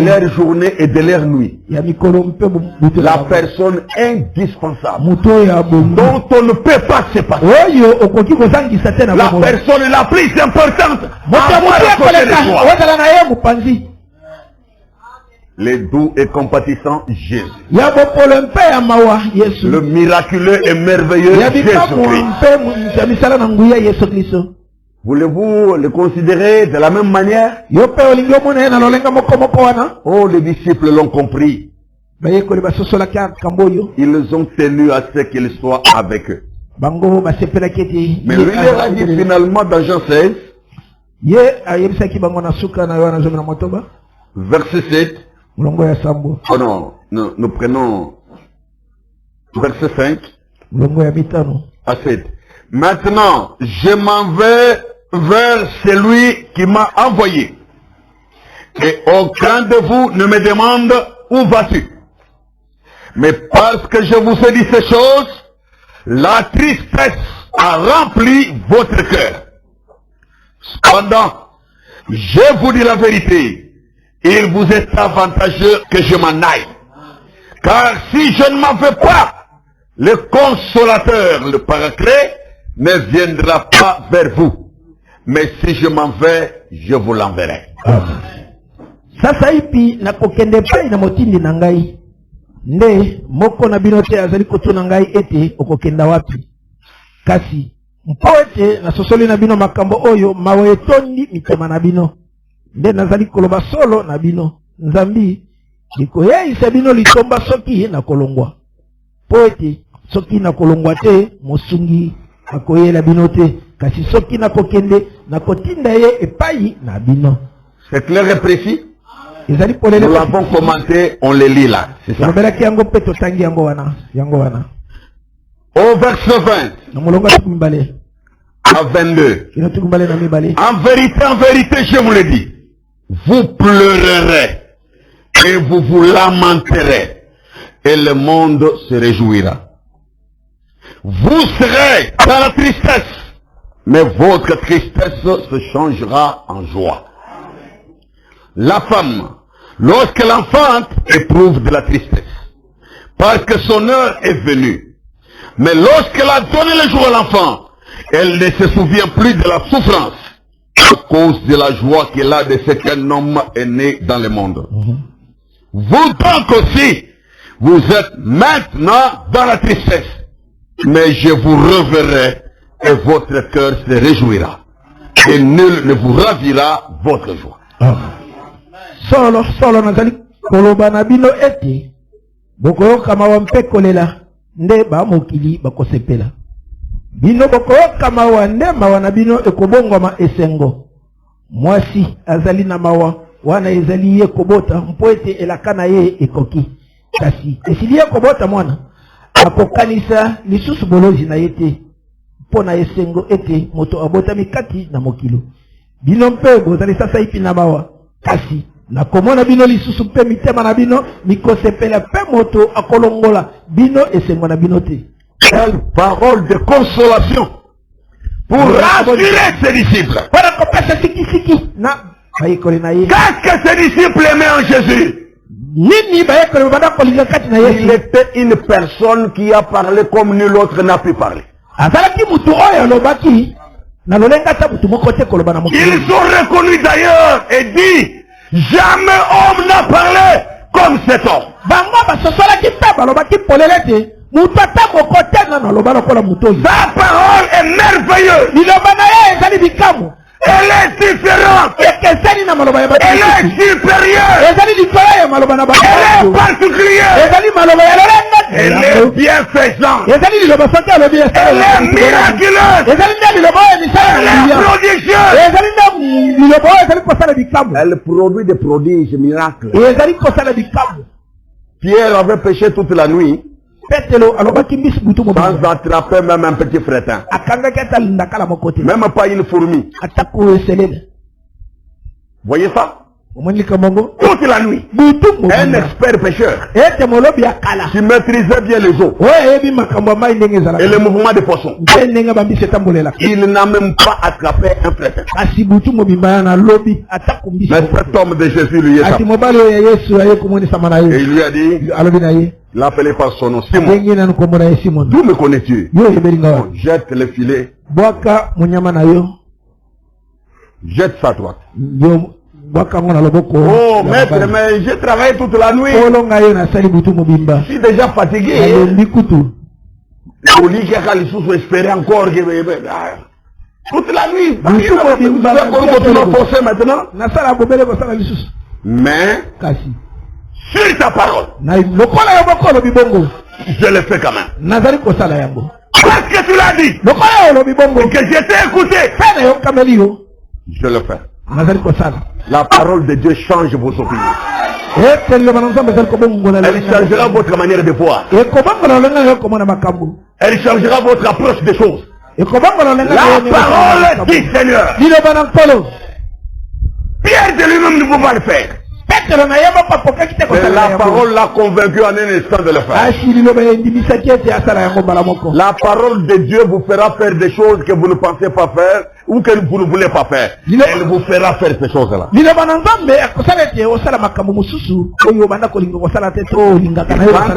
leur journée et de leur nuit. La personne indispensable dont on ne peut pas se passer. La personne la plus importante. Le doux et compatissant Jésus. Le miraculeux et merveilleux Jésus-Christ. Voulez-vous le considérer de la même manière? Oh, les disciples l'ont compris. Ils ont tenu à ce qu'il soit avec eux. Mais lui, il a dit finalement dans Jean 16, verset 7, oh non, nous prenons verset 5 à 7. Maintenant, je m'en vais vers celui qui m'a envoyé. Et aucun de vous ne me demande où vas-tu. Mais parce que je vous ai dit ces choses, la tristesse a rempli votre cœur. Cependant, je vous dis la vérité. Il vous est avantageux que je m'en aille. Car si je ne m'en vais pas, le consolateur, le paraclet, ne viendra pas vers vous. Mais si je m'en vais, je vous l'enverrai. Sasa ipi na kokende pai na motindi na ngai nde moko na bino te azali kotuna ngai ete okokenda wapi kasi mpo ete na sosoli na bino makambo oyo mawe etondi mitema na bino nde nazali koloba solo na bino nzambi likoyeisa bino litomba soki na kolongwa mpo ete soki na kolongwa te mosungi akoyela bino te kasi soki na kokende na kotinda ye epai na bino. C'est clair et précis? Nous l'avons commenté, on le lit là. C'est ça. Au verset 20 à 22. En vérité, je vous le dis, vous pleurerez et vous vous lamenterez et le monde se réjouira. Vous serez dans la tristesse, mais votre tristesse se changera en joie. La femme, lorsqu'elle enfante, éprouve de la tristesse, parce que son heure est venue. Mais lorsqu'elle a donné le jour à l'enfant, elle ne se souvient plus de la souffrance à cause de la joie qu'elle a de ce qu'un homme est né dans le monde. Vous donc aussi, vous êtes maintenant dans la tristesse, mais je vous reverrai et votre cœur se réjouira, et nul ne vous ravira votre joie. Solo nazali koloba na bino ete bokoyoka mawa mpe kolela nde ba mokili bakosepela bino bokoyoka mawa nde mawa na bino ekobongwama esengo. Mwasi azali na mawa wana ezali ye kobota mpo ete elaka na ye ekoki. Kasi esili ye kobota mwana akokanisa lisusu bolozi na ye te mpo na esengo ete moto abotami kati na mokilo. Bino mpe bozali sasa ipi na mawa, kasi nakomona bino lisusu mpe mitema na bino mikosepela mpe moto akolongola bino esengo na bino te. Quelle parole de consolation pour rassurer ses disciples. Qu'est-ce que ses disciples aimaient en Jésus? Il était une personne qui a parlé comme nul autre n'a pu parler. Ils ont reconnu d'ailleurs et dit, jamais homme n'a parlé comme cet homme. Sa parole est merveilleuse. Elle est différente. Elle est supérieure. Elle est particulière. Elle est bienfaisante. Elle est miraculeuse. Elle est prodigieuse. Elle produit des prodiges, miracles. Pierre avait péché toute la nuit sans attraper même un petit fretin. Même pas une fourmi. Voyez ça? Toute la nuit. Un expert pêcheur qui maîtrisait bien les eaux et le mouvement des poissons. Il n'a même pas attrapé un fretin. Mais cet homme de Jésus lui est apparu. Et il lui a dit, l'appelez par son nom, Simon. D'où me connais-tu? Jette le filet. Jette ça toi. Oh maître, mais j'ai travaillé toute la nuit. Je suis déjà fatigué. Au lit, il espérer encore. Toute la nuit. Mais sur ta parole, je le fais quand même. Parce que tu l'as dit, que je t'ai écouté, je le fais. La parole de Dieu change vos opinions. Elle changera votre manière de voir. Elle changera votre approche des choses. La parole du Seigneur. Pierre de lui-même ne peut pas le faire. Mais la parole l'a convaincu en un instant de le faire. La parole de Dieu vous fera faire des choses que vous ne pensez pas faire ou que vous ne voulez pas faire. Elle vous fera faire ces choses-là. Quand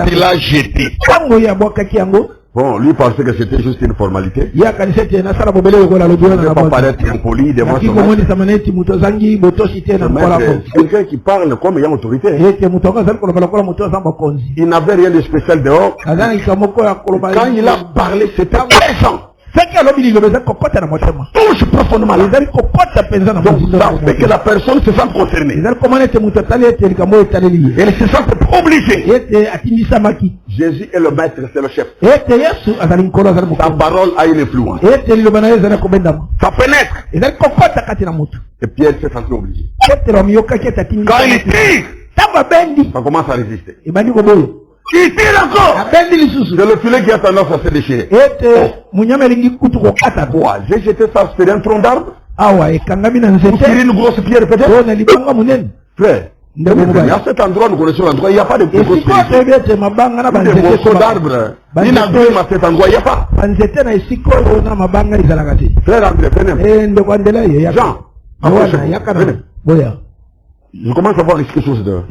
il a jeté, bon, lui pensait que c'était juste une formalité. Il ne peut pas paraître impoli devant son maître. Quelqu'un qui parle comme ayant autorité. Il n'avait rien de spécial dehors. Quand il a parlé, c'était plaisant. Touche profondément. Donc ça fait que la personne se sent concernée. Elle se sent obligée. Jésus est le maître, c'est le chef. Sa parole a une influence. Ça pénètre. Et Pierre s'est senti obligé. Quand il tire, ça commence à résister. Il tire encore. C'est le filet qui a tendance à se déchirer. J'ai jeté ça sur un tronc d'arbre. Vous tirez une grosse pierre peut-être. Frère, à cet endroit, nous connaissons l'endroit, il n'y a pas de grosses pierres. Des morceaux d'arbres. Une abîme à cet endroit, il n'y a pas. Frère André, venez. Jean, venez. Je commence à voir quelque chose de...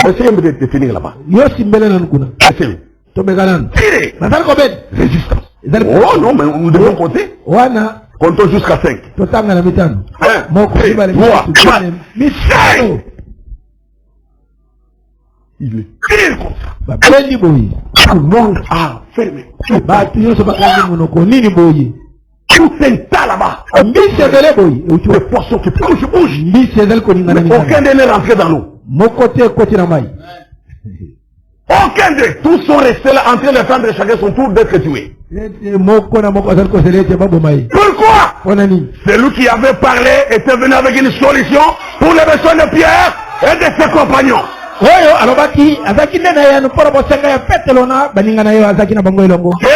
Essayez de finir là-bas. Essayez. Tirez. Résistance. Oh non, mais nous devons compter. Comptons jusqu'à 5. 1, 2, 3, 4, 5. Il est tire comme ça. Tout le monde a fermé. Tout un tas là-bas. Les poissons qui bougent. Aucun d'eux n'est rentré dans l'eau. Aucun d'eux. Tous sont restés là en train d'attendre chacun son tour d'être tué. Pourquoi? Celui qui avait parlé était venu avec une solution pour les besoins de Pierre et de ses compagnons. Et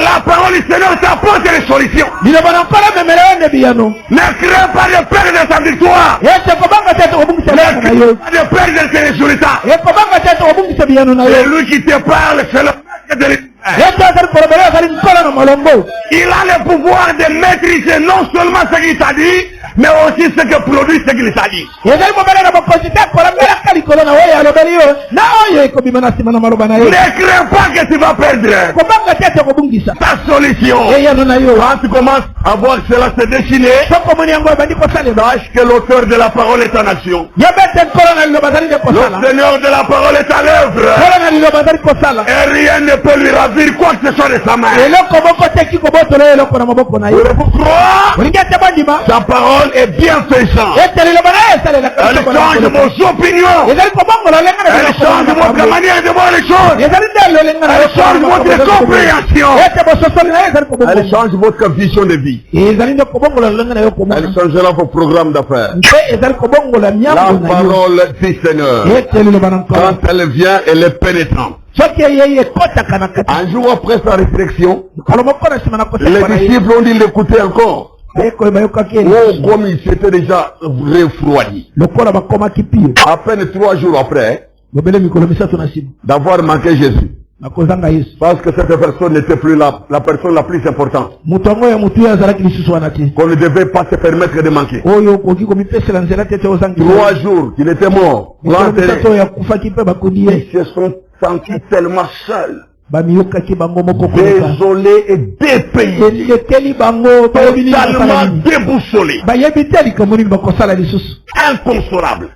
la parole du Seigneur t'apporte les solutions. Ne crains pas de perdre ta victoire. Ne crains pas de perdre tes résultats. C'est lui qui te parle, c'est le maître de l'univers. Il a le pouvoir de maîtriser non seulement ce qu'il t'a dit, mais aussi ce que produit ce qu'il t'a dit. Ne crains pas que tu vas perdre ta solution. Quand tu commences à voir cela se dessiner, sache que l'auteur de la parole est en action. Le Seigneur de la parole est à l'œuvre. Et rien ne peut lui ravir quoi que ce soit de sa main. Vous croyez? Sa parole est bienfaisante. Elle change vos opinions. Elle change votre manière de voir les choses. Elle change votre compréhension. Elle change votre vision de vie. Elle changera vos programmes d'affaires. La parole du Seigneur, quand elle vient, elle est pénétrante. Un jour après sa résurrection, les disciples ont dit l'écouter encore. Oh, comme il s'était déjà refroidi. À peine 3 jours après d'avoir manqué Jésus. Parce que cette personne n'était plus la personne la plus importante. Qu'on ne devait pas se permettre de manquer. 3 jours qu'il était mort. Ils se sont sentis tellement seuls. Désolé et dépaysé, totalement déboussolé, inconsolable.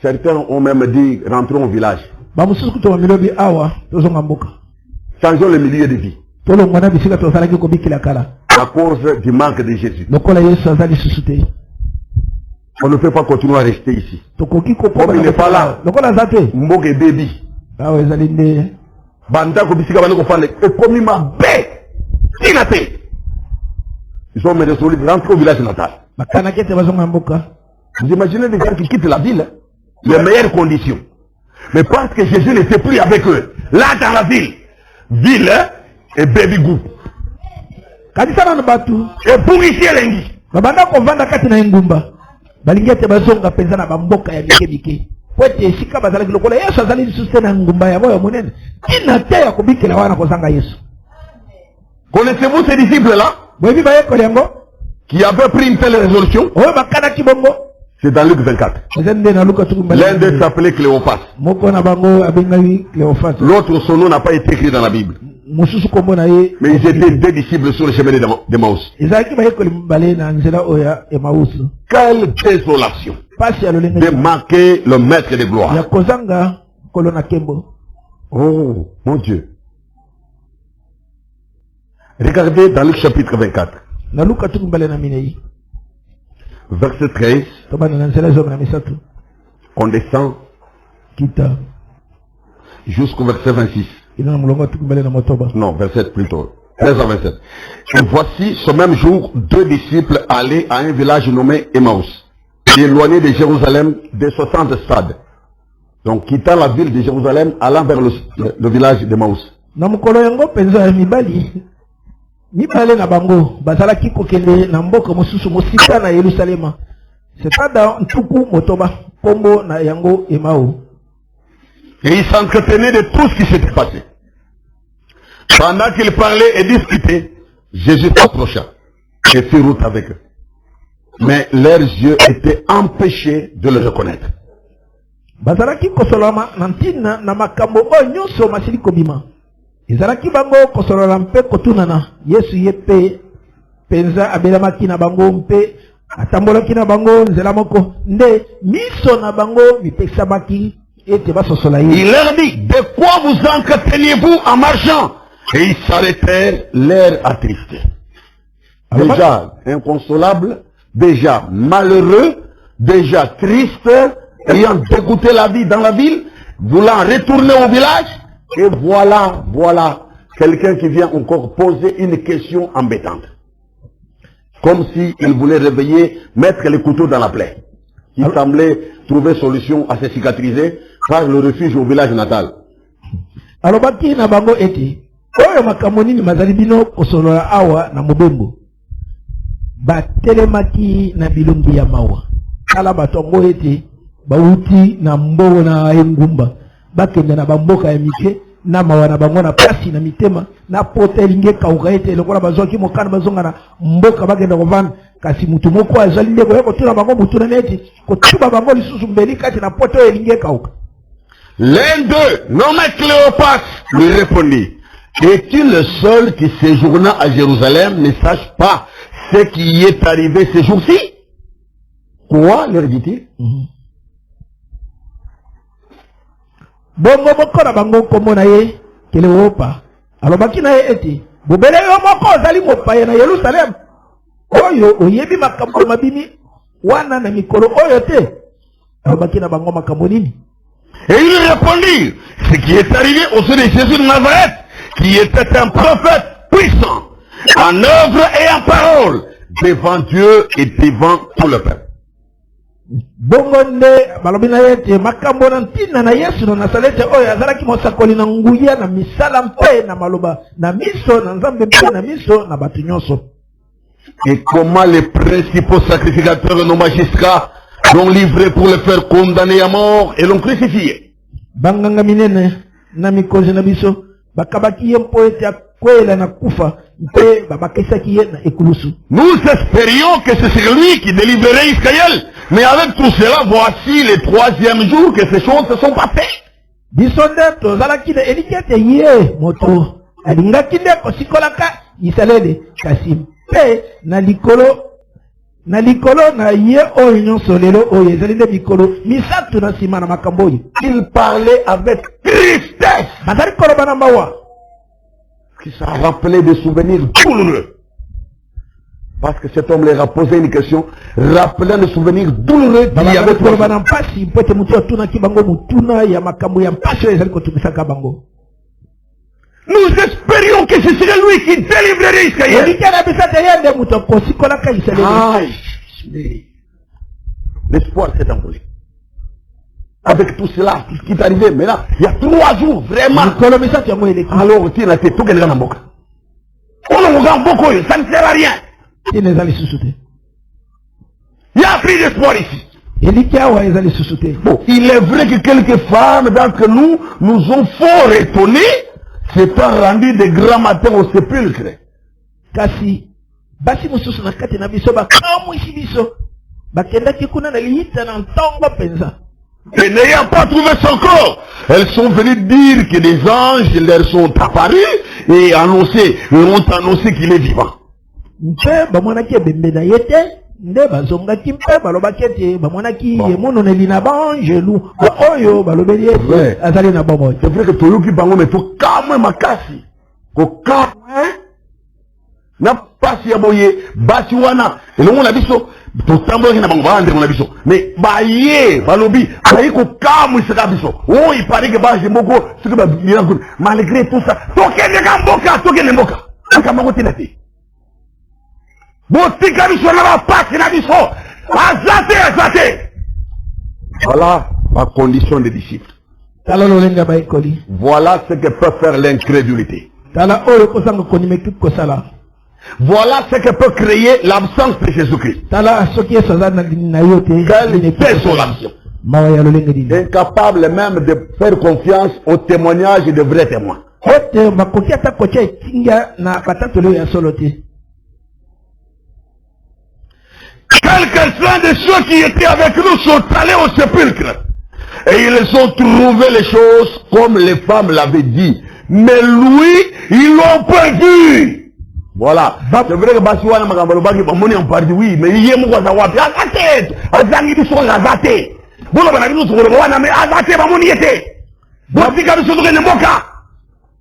Certains ont même dit rentrons au village. Changeons le milieu de vie à cause du manque de Jésus. On ne peut pas continuer à rester ici. Comme il n'est pas là, Mbok et baby. Ils sont résolus de rentrer au village natal. Vous imaginez des gens qui quittent la ville, les meilleures conditions. Mais parce que Jésus n'était plus avec eux, là dans la ville et baby goût. Et pour ici, Elengi. Connaissez-vous ces disciples-là qui avaient pris une telle résolution? C'est dans Luc 24. L'un d'eux s'appelait Cléopas. L'autre, son nom n'a pas été écrit dans la Bible. Mais ils étaient 2 disciples sur le chemin d'Emmaüs. Quelle désolation de manquer le maître de gloire. Oh, mon Dieu. Regardez dans Luc chapitre 24. Verset 13. On descend jusqu'au verset 26. Non, verset plutôt. 13 à 27. Et voici, ce même jour, 2 disciples allaient à un village nommé Emmaüs, éloigné de Jérusalem de 60 stades. Donc, quittant la ville de Jérusalem, allant vers le village d'Emmaüs. Et ils s'entretenaient de tout ce qui s'était passé. Pendant qu'ils parlaient et discutaient, Jésus s'approcha et fit route avec eux. Mais leurs yeux étaient empêchés de le reconnaître. Il leur dit, de quoi vous entreteniez-vous en marchant? Et ils s'arrêtèrent, l'air attristé. Déjà inconsolable, déjà malheureux, déjà triste, ayant dégoûté la vie dans la ville, voulant retourner au village. Et voilà quelqu'un qui vient encore poser une question embêtante. Comme s'il voulait réveiller, mettre les couteaux dans la plaie. Il semblait trouver solution à se cicatriser par le refuge au village natal. Alors, baki na bango eti, oyo makamoni ni mazalibino kosolola awa na mobembo. Ba telemaki na bilumbi ya mawa. Kala batongo eti, bauti na mbogo na engumba. Bakende na bamboka ya mike, na mawa na bango na pasi na mitema, na pote linge kauka ete, lokola bazoki mokana bazonga na mboka bakende kovana. Kasi mutu moko azali ndeko yako tuna bango mutu na neti, kotuba bango lisusu mbeli kati na pote oyo linge kauka. L'un d'eux, nommé Cléopas, lui répondit, es-tu le seul qui séjourna à Jérusalem ne sache pas ce qui y est arrivé ces jours-ci? Quoi, leur dit-il? Bongo bokona bango komona ye Cléopas. Alors bakina ye eti, bobele yo moko ozali mopaye na Yerusalem. Oyo oyebi makambo mabini wana na mikolo oyo te. Alors bakina bango makambo nini? Et il répondit, ce qui est arrivé au sein de Jésus de Nazareth, qui était un prophète puissant, en œuvre et en parole, devant Dieu et devant tout le peuple. Bongonde balobina yete makambo na ntina na Yesu na Nazareth oyo azalaki mosakoli na nguya na misala mpe na maloba na miso na nzambe mpe na miso na batu nyonso. Et comment les principaux sacrificateurs et nos magistrats l'ont livré pour le faire condamner à mort et l'ont crucifié. Banganga minene na mikozi na biso bakabaki ye mpo ete akwela na kufa mpe babakisaki ye na ekulusu. Nous espérions que ce serait lui qui délivrerait Israël, mais avec tout cela, voici le troisième jour que ces choses se sont passées. Biso nde tozalaki na elikete ye moto alingaki nde kosikolaka Israele kasi mpe na likolo na ye oyo nyonso lelo oyo ezali nde mikolo misatu na nsima na makambo oyo. Il parlait avec tristesse. Bazali koloba na mawa. Qui ça rappelait des souvenirs douloureux. Parce que cet homme leur a posé une question, rappelant des souvenirs douloureux qu'il y avait koloba na mpasi mpo ete mutu atunaki bango mutuna ya makambo ya mpasi oyo ezali kotumisaka bango. Nous espérions que ce serait lui qui délivrerait Israël. L'espoir s'est envolé. Avec tout cela, ce qui est arrivé maintenant, il y a 3 jours, vraiment. Alors, tu as tout quelqu'un en boca. On a beaucoup, ça ne sert à rien. Il y a plus d'espoir ici. Bon, il est vrai que quelques femmes d'entre nous nous ont fort étonnés, s'étant rendu de grands matins au sépulcre. Kasi basi mususu na kati na biso bakamwisi biso bakendaki kuna na liita na ntongo penza. Et n'ayant pas trouvé son corps, elles sont venues dire que des anges leur sont apparus et ont annoncé qu'il est vivant. Mpe bamonaki ebembe na ye te nde bazongaki mpe balobaki ete bamonaki emononeli na banjelu oyo balobeli ete azali na bomoi. C'est vrai que toyoki bango me tokamwe makasi kokamwe na pasi ya boye basi wana elongo na biso totambolaki na bango balandeko na biso mais baye balobi bayi kokamwisaka biso oyo ipari ke baje moko soki babila kuna malgré tout ça tokende mboka akamango tina te botika biso na bapasi na biso azate. Voilà ma condition de disciple. Voilà ce que peut faire l'incrédulité. Voilà ce que peut créer l'absence de Jésus-Christ. Quelle désolation. Incapable même de faire confiance au témoignage de vrais témoins. Quelques-uns de ceux qui étaient avec nous sont allés au sépulcre. Et ils ont trouvé les choses comme les femmes l'avaient dit. Mais lui, ils l'ont pas vu. Voilà. C'est vrai que Basiwana Magambalobaki, on est parti, oui, mais il y a beaucoup de wapi. Azate! Azangi biso azate! Bono bana biso wana mais azate bamoni yete. Bofika biso tokende mboka.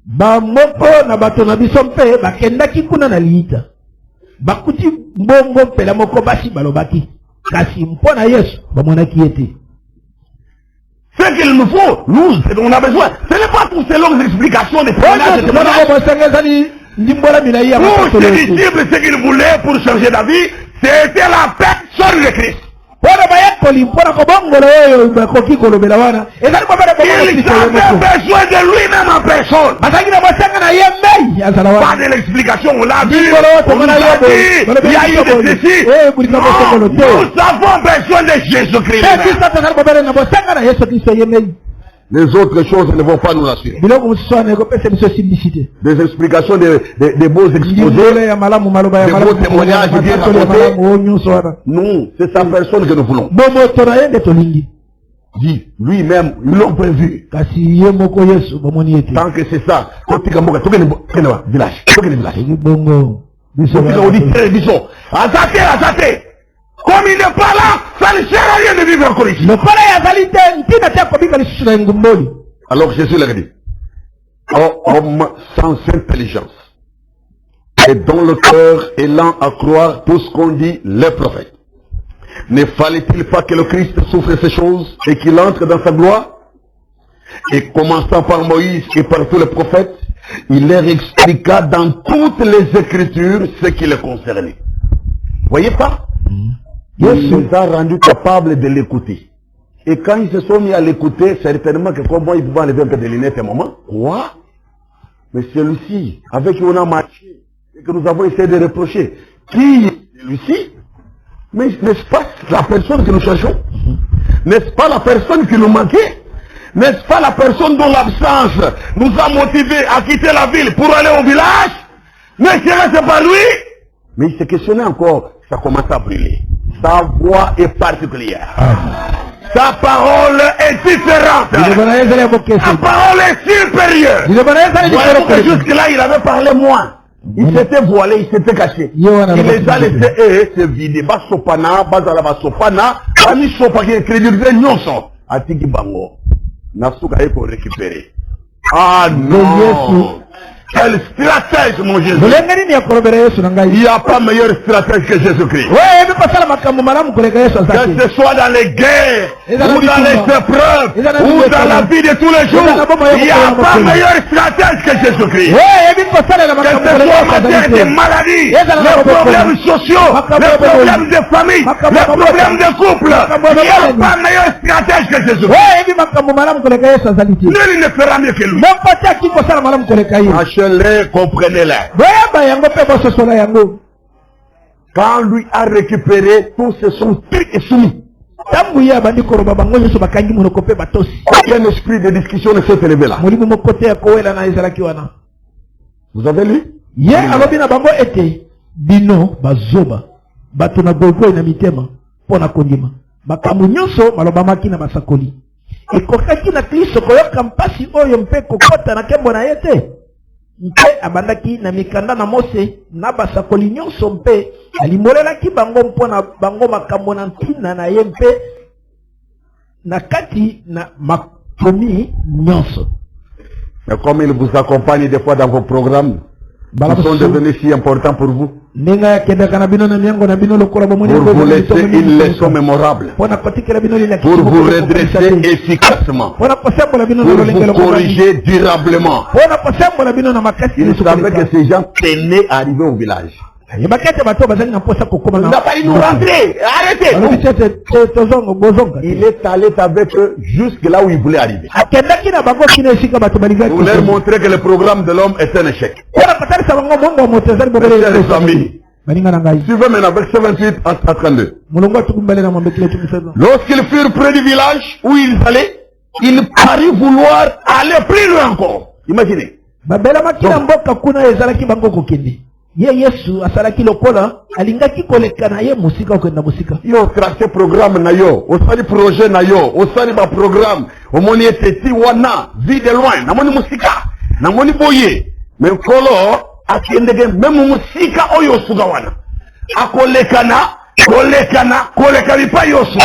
Ba moko na bato na biso mpe bakendaki kuna na liita. Bakuti mbongo pela moko basi balobaki. Kasi mpona Yesu bamonaki yete. Ce qu'il nous faut, nous, on a besoin. Ce n'est pas toutes ces longues explications des témoignages. Pour ces disciples, ce qu'ils voulaient pour changer d'avis, c'était la personne de Christ. Il avait besoin de lui-même en personne. Pas de l'explication, on l'a vu, on nous a dit, il y a eu de ceci. Non, nous avons besoin de Jésus-Christ. Les autres choses ne vont pas nous rassurer. Des explications, des beaux exposés, des beaux témoignages, nous, c'est sa personne que nous voulons. Dit, lui-même, ils l'ont prévu. Tant que c'est ça, village. Comme il n'est pas là, ça ne sert à rien de vivre encore ici. Alors Jésus leur dit, homme sans intelligence et dont le cœur est lent à croire tout ce qu'ont dit les prophètes. Ne fallait-il pas que le Christ souffre ces choses et qu'il entre dans sa gloire? Et commençant par Moïse et par tous les prophètes, il leur expliqua dans toutes les Écritures ce qui les concernait. Voyez pas? Il les a rendus capables de l'écouter. Et quand ils se sont mis à l'écouter, certainement que comment ils pouvaient enlever un peu de lunettes à un moment. Quoi? Mais celui-ci, avec qui on a marché, et que nous avons essayé de reprocher, qui est celui-ci? Mais n'est-ce pas la personne que nous cherchons? N'est-ce pas la personne qui nous manquait? N'est-ce pas la personne dont l'absence nous a motivés à quitter la ville pour aller au village? Ne serait-ce pas lui? Mais il s'est questionné encore, ça commence à brûler. Sa voix est particulière. Sa parole est différente. Sa parole est supérieure. Jusque-là, il avait parlé moins. Il s'était voilé, il s'était caché. Il les a laissés se vider. Basopana, Bazala Basopana, Bani Sopaki, crédibilisé Nyonson. Atiki Bango. Nasuka est pour récupérer. Ah non! Quel stratège, mon Jésus! Il n'y a pas meilleur stratège que Jésus-Christ. Que ce soit dans les guerres, ou dans les épreuves, ou dans la vie de tous les jours, il n'y a pas meilleur stratège que Jésus-Christ. Que ce soit en matière de maladies, les problèmes sociaux, les problèmes de famille, les problèmes de couple, il n'y a pas meilleur stratège que Jésus-Christ. Nul ne fera mieux que lui. Achetez-les, comprenez-les. Quand lui a récupéré, tous se sont pris et soumis. Aucun esprit de discussion ne s'est élevé là. Vous avez lu? ekokaki na Kristo koyoka mpasi oyo mpe kokota na kembo na ye te. Mpe abandaki na mikanda na Mose na basakoli nyonso mpe alimolelaki bango mpona bango makambo na ntina na ye mpe na kati na makomi nyonso. Mais comme il vous accompagne des fois dans vos programmes, ils sont devenus si importants pour vous. Pour vous laisser une leçon mémorable. Pour vous redresser efficacement. Pour vous corriger durablement. Il savait que ces gens tenaient à arriver au village. Il n'a pas dit nous rentrer, arrêtez. Il est allé avec eux jusque là où il voulait arriver. Pour leur montrer que le programme de l'homme est un échec. Chers amis, suivez maintenant verset 28 à 32. Lorsqu'ils furent près du village où ils allaient, ils parurent vouloir aller plus loin encore. Imaginez. Yesu asalaki lokola alingaki koleka na ye musika okenda musika. Yo tracé programme na yo, osali projet na yo, osali ba programme, omoni eteti wana, vie de loin, namoni musika, namoni boye. Mais kolo akendege même musika oyo suga wana. Akolekana pa yosu.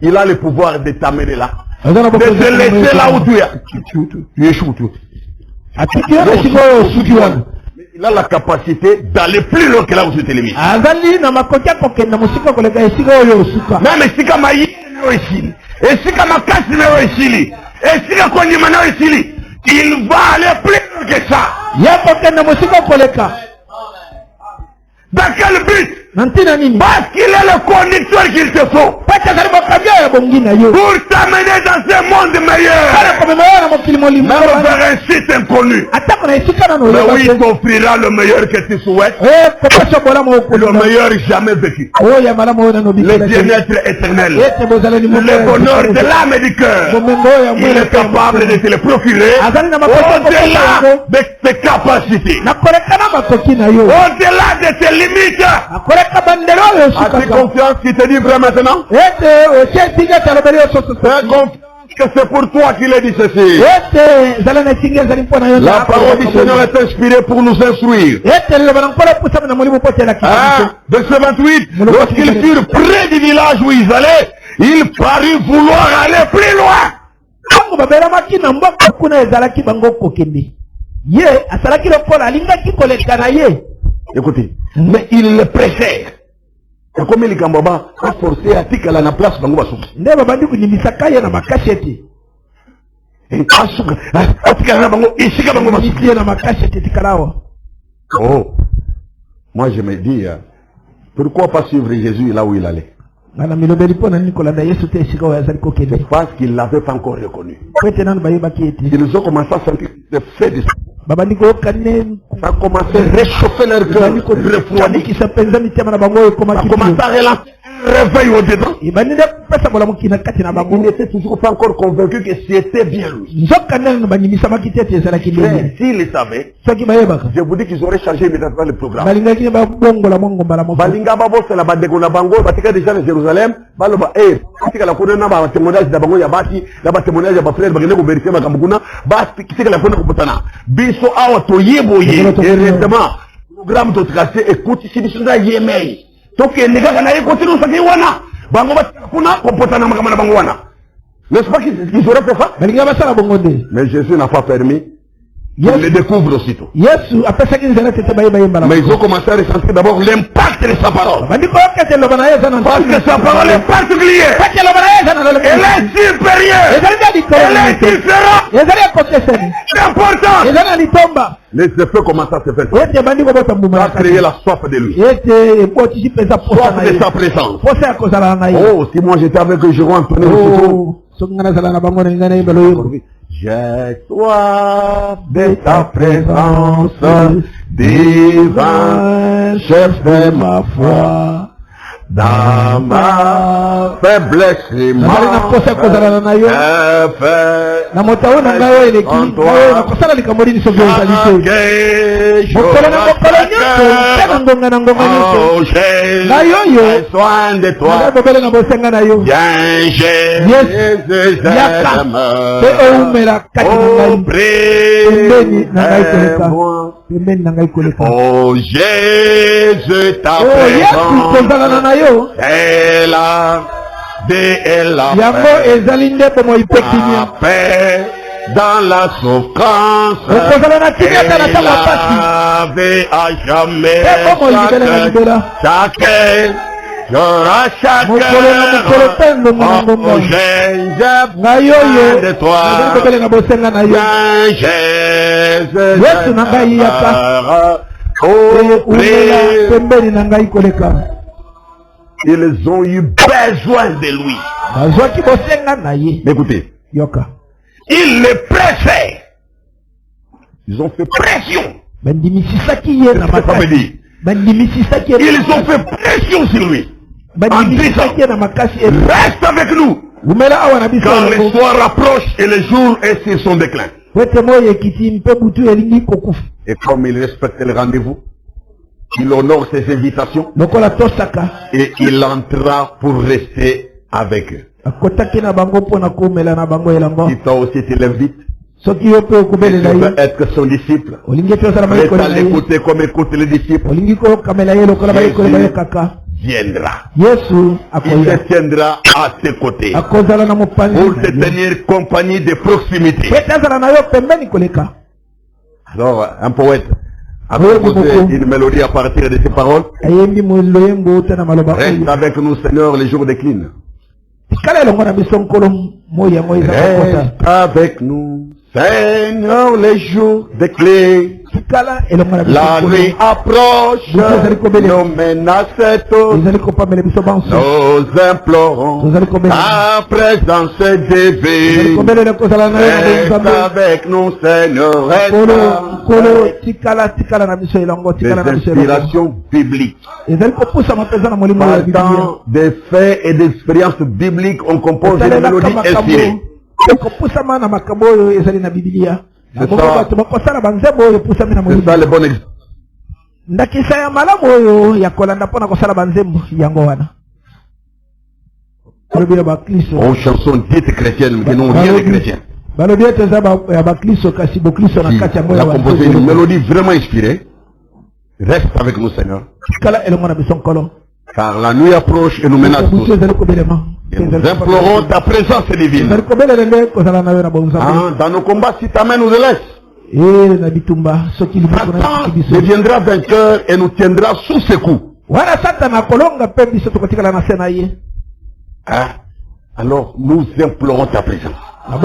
Il a le pouvoir de t'amener là. De te laisser là où tu es. Tu échoues tout. Il a la capacité d'aller plus loin que là où tu t'es limité. Même si Et si Kamakasi n'est ici, et si la Konyimana est ici, il va aller plus loin que ça. Dans quel but? Parce qu'il est le conducteur qu'il te faut. Pour t'amener dans un monde meilleur. Même vers un site inconnu. Mais oui, il t'offrira le meilleur que tu souhaites. Le meilleur jamais vécu. Le bien-être éternel. Le bonheur de l'âme et du cœur. Il est capable de te le procurer au-delà de tes capacités. Au-delà de tes limites. As-tu confiance qui te dit vrai maintenant? Fais confiance que c'est pour toi qu'il a dit ceci. La parole du Seigneur est inspirée pour nous instruire. Verset 28, lorsqu'ils furent près du village où ils allaient, ils parurent vouloir aller plus loin. Écoutez, mais il le préfère. Et comme il Kambaba a forcé à tika la place bango basuki. Ndeba bandi kunyimisaka ye na makasheti. Asuka atika na bango isika bango basuki na makasheti tikalawa. Oh. Moi je me dis pourquoi pas suivre Jésus là où il allait? C'est parce qu'il ne l'avait pas encore reconnu. Ils ont commencé à sentir le fait de ça. Ça a commencé à réchauffer leur cœur, refroidir. Ça a commencé à relancer un réveil au-dedans. Il n'était toujours pas encore convaincu que c'était bien lui. S'il le savait, je vous dis qu'ils auraient changé immédiatement le programme. Balinga babo c'est la badego na bango, batika déjà de Jérusalem, baloba batika la kona ba témoignage da bango ya bati, la ba témoignage ya ba frère bagene ko vérifier makambuna, bati kitika la kona ko botana. Biso awa to yeboye, heureusement, programme de tracé écoute ici biso da yemei. Donc les gars na écouter nous ça wana, bango batika kuna ko botana makamana bango wana. N'est-ce pas qu'ils auraient fait ça? Mais Jésus n'a pas permis. Ils le découvrent aussitôt. Mais ils ont commencé à ressentir d'abord l'impact de sa parole. Parce que sa parole est particulière. Elle est supérieure. Elle est différente. C'est important. Les effets commencent à se faire. Ça a créé la soif de lui. Soif de sa présence. Oh, si moi j'étais avec Jérôme Antoine aussitôt. J'ai soif de ta présence, divin, cherche ma foi, dans ma faiblesse et ma soin de toi. Oh Jésus, ta présence est là, de la paix dans la souffrance, et à jamais chacun. J'aurai chacun de toi. Ils ont eu besoin de lui. Écoutez, ils le pressaient. Ils ont fait pression. Ça veut dire. Ils ont fait pression sur lui. En disant, reste avec nous. Car le soir approche et le jour est sur son déclin. Et comme il respecte le rendez-vous, il honore ses invitations et il entra pour rester avec eux. Si toi aussi tu l'invites, tu veux être son disciple, reste à l'écouter comme écoute les disciples. Viendra. Il te tiendra à tes côtés pour te tenir compagnie de proximité. Alors, un poète a composé une mélodie à partir de ces paroles. Reste avec nous, Seigneur, les jours déclinent. Reste avec nous, Seigneur, les jours de clés. La nuit approche, nos menaces tous, nous implorons ta présence divine. Reste avec nous, Seigneur, des inspirations bibliques. Partant des faits et d'expériences bibliques, on compose des mélodies inspirées. C'est ça le bon exemple. Aux chansons dites chrétiennes, mais non rien de chrétien. Il a composé une mélodie vraiment inspirée. Reste avec nous, Seigneur. Car la nuit approche et nous menace tous. Et nous implorons ta présence divine. Dans nos combats, si ta main nous laisse, Satan deviendra vainqueur et nous tiendra sous ses coups. Alors nous implorons ta présence. Nous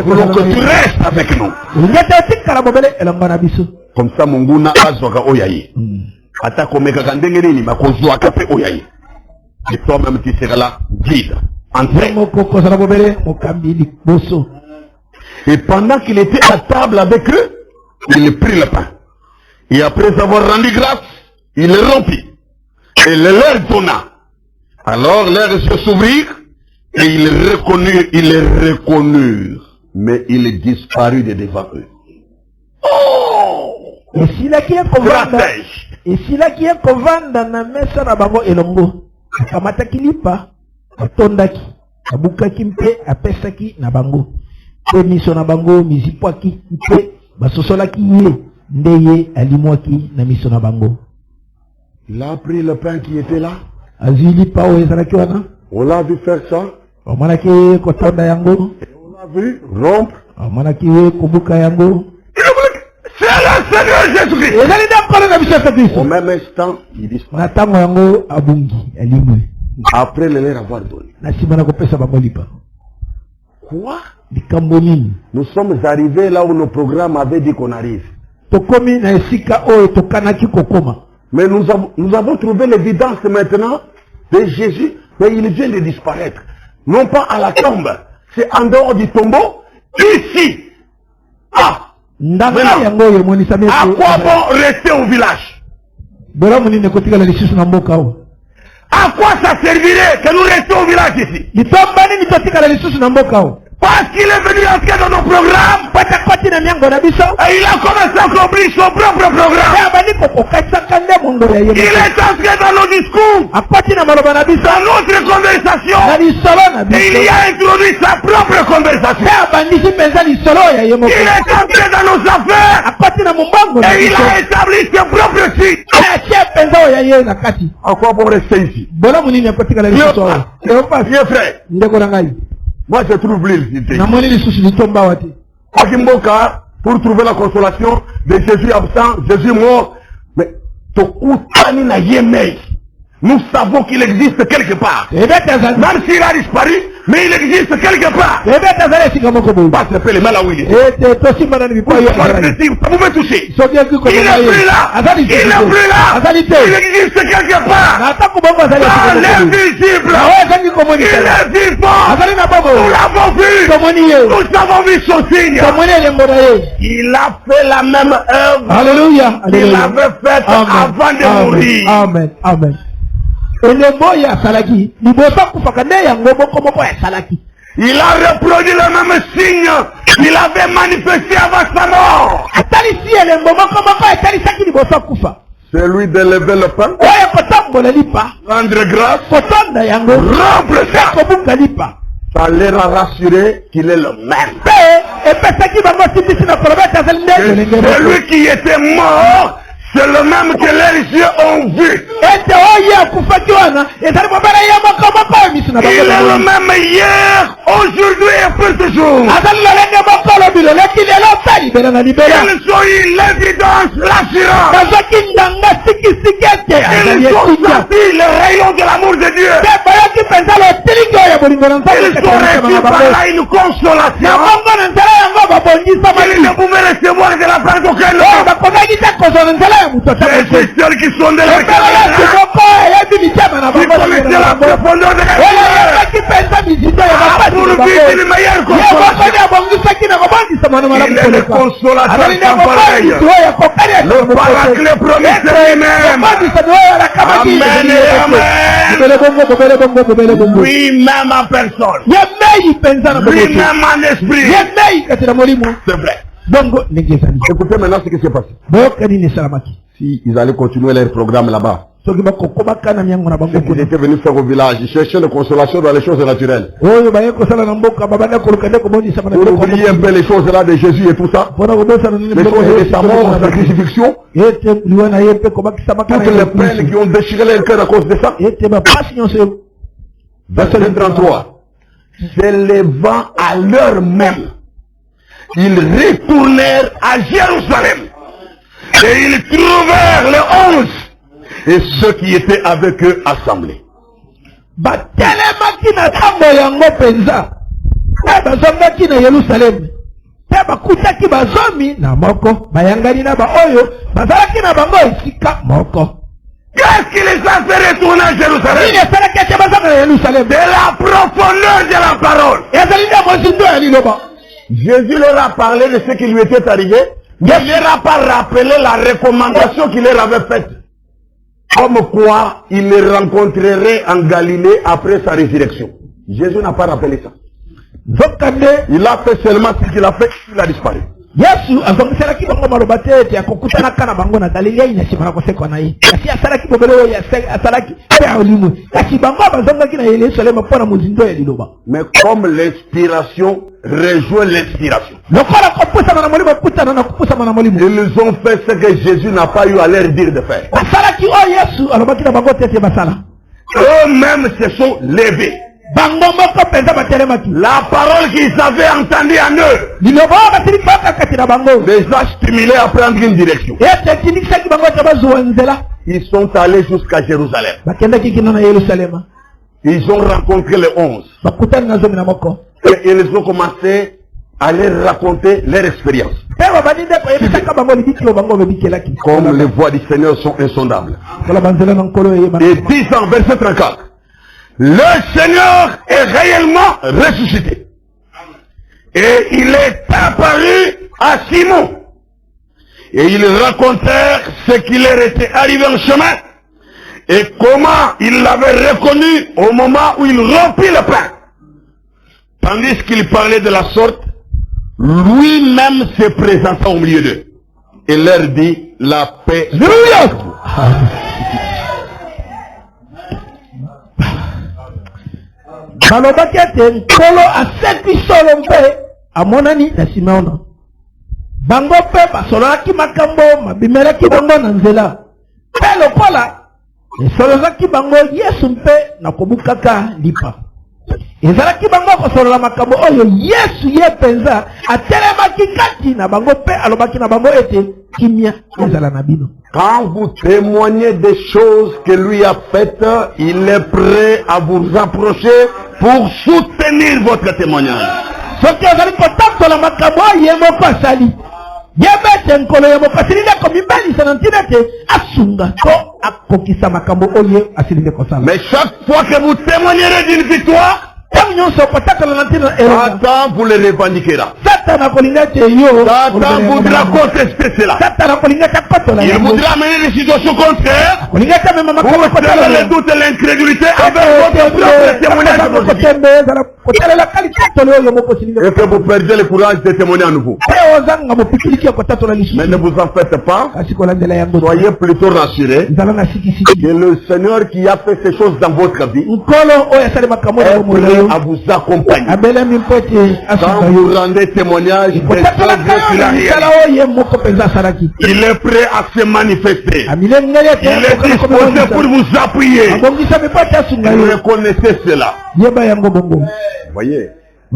voulons que tu restes avec nous. Comme ça, Monguna Azoka Oyaye. Atakomeka Kandengerini, Makozua Kape Oyaye. Et toi-même, tu seras là, guide, entré. Et pendant qu'il était à table avec eux, il prit le pain. Et après avoir rendu grâce, il le rompit. Et le leur donna. Alors leurs yeux s'ouvrirent et ils le reconnurent. Mais il disparut de devant eux. Oh! Et s'il a qui est kovanda na mesa na bango elongo. Akamata kilipa, atondaki, abukaki mpe, apesaki na bango. Pe miso na bango, mizipwaki mpe, basosolaki ye, ndeye alimwaki na miso na bango. Il a pris le pain qui était là. Azilipa o ezalaki wana. On l'a vu faire ça. Omanaki kotonda yango. Et on l'a vu rompre. Omanaki kobuka yango. C'est le Seigneur Jésus-Christ. Au même instant, il disparaît. Après le leur avoir donné. Quoi? Nous sommes arrivés là où nos programmes avaient dit qu'on arrive. Mais nous avons trouvé l'évidence maintenant de Jésus, mais il vient de disparaître. Non pas à la tombe, c'est en dehors du tombeau, ici. Ah! Maintenant, à quoi bon rester au village? À quoi ça servirait que nous restions au village ici? Parce qu'il est venu entrer dans nos programmes. Et il a commencé à accomplir son propre programme. Il est entré dans nos discours, dans notre conversation. Et il y a introduit sa propre conversation. Il est entré dans nos affaires. Et il a établi ses propres sites. À quoi bon rester ici? Vieux frère, moi je trouve l'île. Pour trouver la consolation de Jésus absent, Jésus mort. Mais nous savons qu'il existe quelque part. Même s'il a disparu, mais il existe quelque part. Pas se fait les mal à où il est. Vous pouvez toucher. Il n'est plus là. Il n'est plus là. Il existe quelque part. Dans l'invisible. Il est vivant. Nous l'avons vu. Nous avons vu son signe. Il a fait la même œuvre qu'il avait faite avant de mourir. Amen. Amen. Il a reproduit le même signe qu'il avait manifesté avant sa mort. Celui de lever le pain, rendre grâce, rompre ça. Ça leur a rassuré qu'il est le même. Celui qui était mort, c'est le même que leurs yeux ont vu. Il est le même hier, aujourd'hui et pour toujours. Quelle soit l'évidence, l'assurance. Ils ont senti le rayon de l'amour de Dieu. par là une consolation. Ils ne pouvaient recevoir de la part d'aucun autre. Ces sœurs qui sont de la qui connaissaient la profondeur de la pour vivre une meilleure consolation. Il est le consolateur sans pareil. Le paraclet promis c'est lui-même. Amen et amen. Lui-même en personne. Lui-même en esprit. C'est vrai. Écoutez maintenant ce qui s'est passé. Si ils allaient continuer leur programme là-bas, ils étaient venus faire au village, ils cherchaient la consolation dans les choses naturelles. Pour oublier un peu les choses là de Jésus et tout ça, les choses de sa mort, sa crucifixion, toutes les peines qui ont déchiré leur cœur à cause de ça. Verset 33. S'élevant à l'heure même, ils retournèrent à Jérusalem et ils trouvèrent les 11 et ceux qui étaient avec eux assemblés. Qu'est-ce qui les a fait retourner à Jérusalem? De la profondeur de la parole. Jésus leur a parlé de ce qui lui était arrivé. Il ne leur a pas rappelé la recommandation qu'il leur avait faite. Comme quoi il les rencontrerait en Galilée après sa résurrection. Jésus n'a pas rappelé ça. Il a fait seulement ce qu'il a fait, il a disparu. Yesu azongiselaki bango maloba te ete akokutana kana bango na Galilea inasima na kosekwa na ye. Kasi asalaki bobelo ya asalaki ya olimu. Kasi bango bazongaki na Yerusalemu mpona muzindo ya liloba. Mais comme l'inspiration rejoint l'inspiration. Lokola kopusana na molimo putana na kopusana na molimo. Ils ont fait ce que Jésus n'a pas eu à leur dire de faire. Asalaki o Yesu alobaki na bango tete basala. Eux-mêmes se sont levés. La parole qu'ils avaient entendue en eux les a stimulés à prendre une direction. Ils sont allés jusqu'à Jérusalem. Ils ont rencontré les 11. Et ils ont commencé à leur raconter leur expérience. Comme les voies du Seigneur sont insondables. Et 10 ans, verset 34. Le Seigneur est réellement ressuscité. Et il est apparu à Simon. Et ils racontèrent ce qui leur était arrivé en chemin. Et comment il l'avait reconnu au moment où il rompit le pain. Tandis qu'il parlait de la sorte, lui-même se présenta au milieu d'eux. Et leur dit, la paix. balobaki ete nkolo aseki solo mpe amonani na Simeona. Bango mpe basololaki makambo mabimelaki bango na nzela. Mpe lokola esolozaki bango Yesu mpe na kobukaka lipa. Ezalaki bango kosolola makambo oyo Yesu ye penza atelemaki kati na bango mpe alobaki na bango ete kimia ezala na bino. Quand vous témoignez des choses que lui a faites, il est prêt à vous approcher pour soutenir votre témoignage. Ce que vous allez contacter la makambo yemo pasali. Yebete nkolo yemo pasali na komibali sanantina te asunga ko akokisa makambo oye asilinde kosala. Mais chaque fois que vous témoignerez d'une victoire, Satan vous le revendiquera. Satan voudra contester cela. Il voudra amener des situations contraires pour faire le doute et l'incrédulité avec votre propre témoignage. Et que vous perdez le courage de témoigner à nouveau. Mais ne vous en faites pas. Soyez plutôt rassurés que le Seigneur qui a fait ces choses dans votre vie est prêt à vous accompagner. Quand vous rendez témoignage des choses qu'il a réalisées, il est prêt à se manifester. Il est disposé pour vous appuyer. Vous reconnaissez cela. Voyez,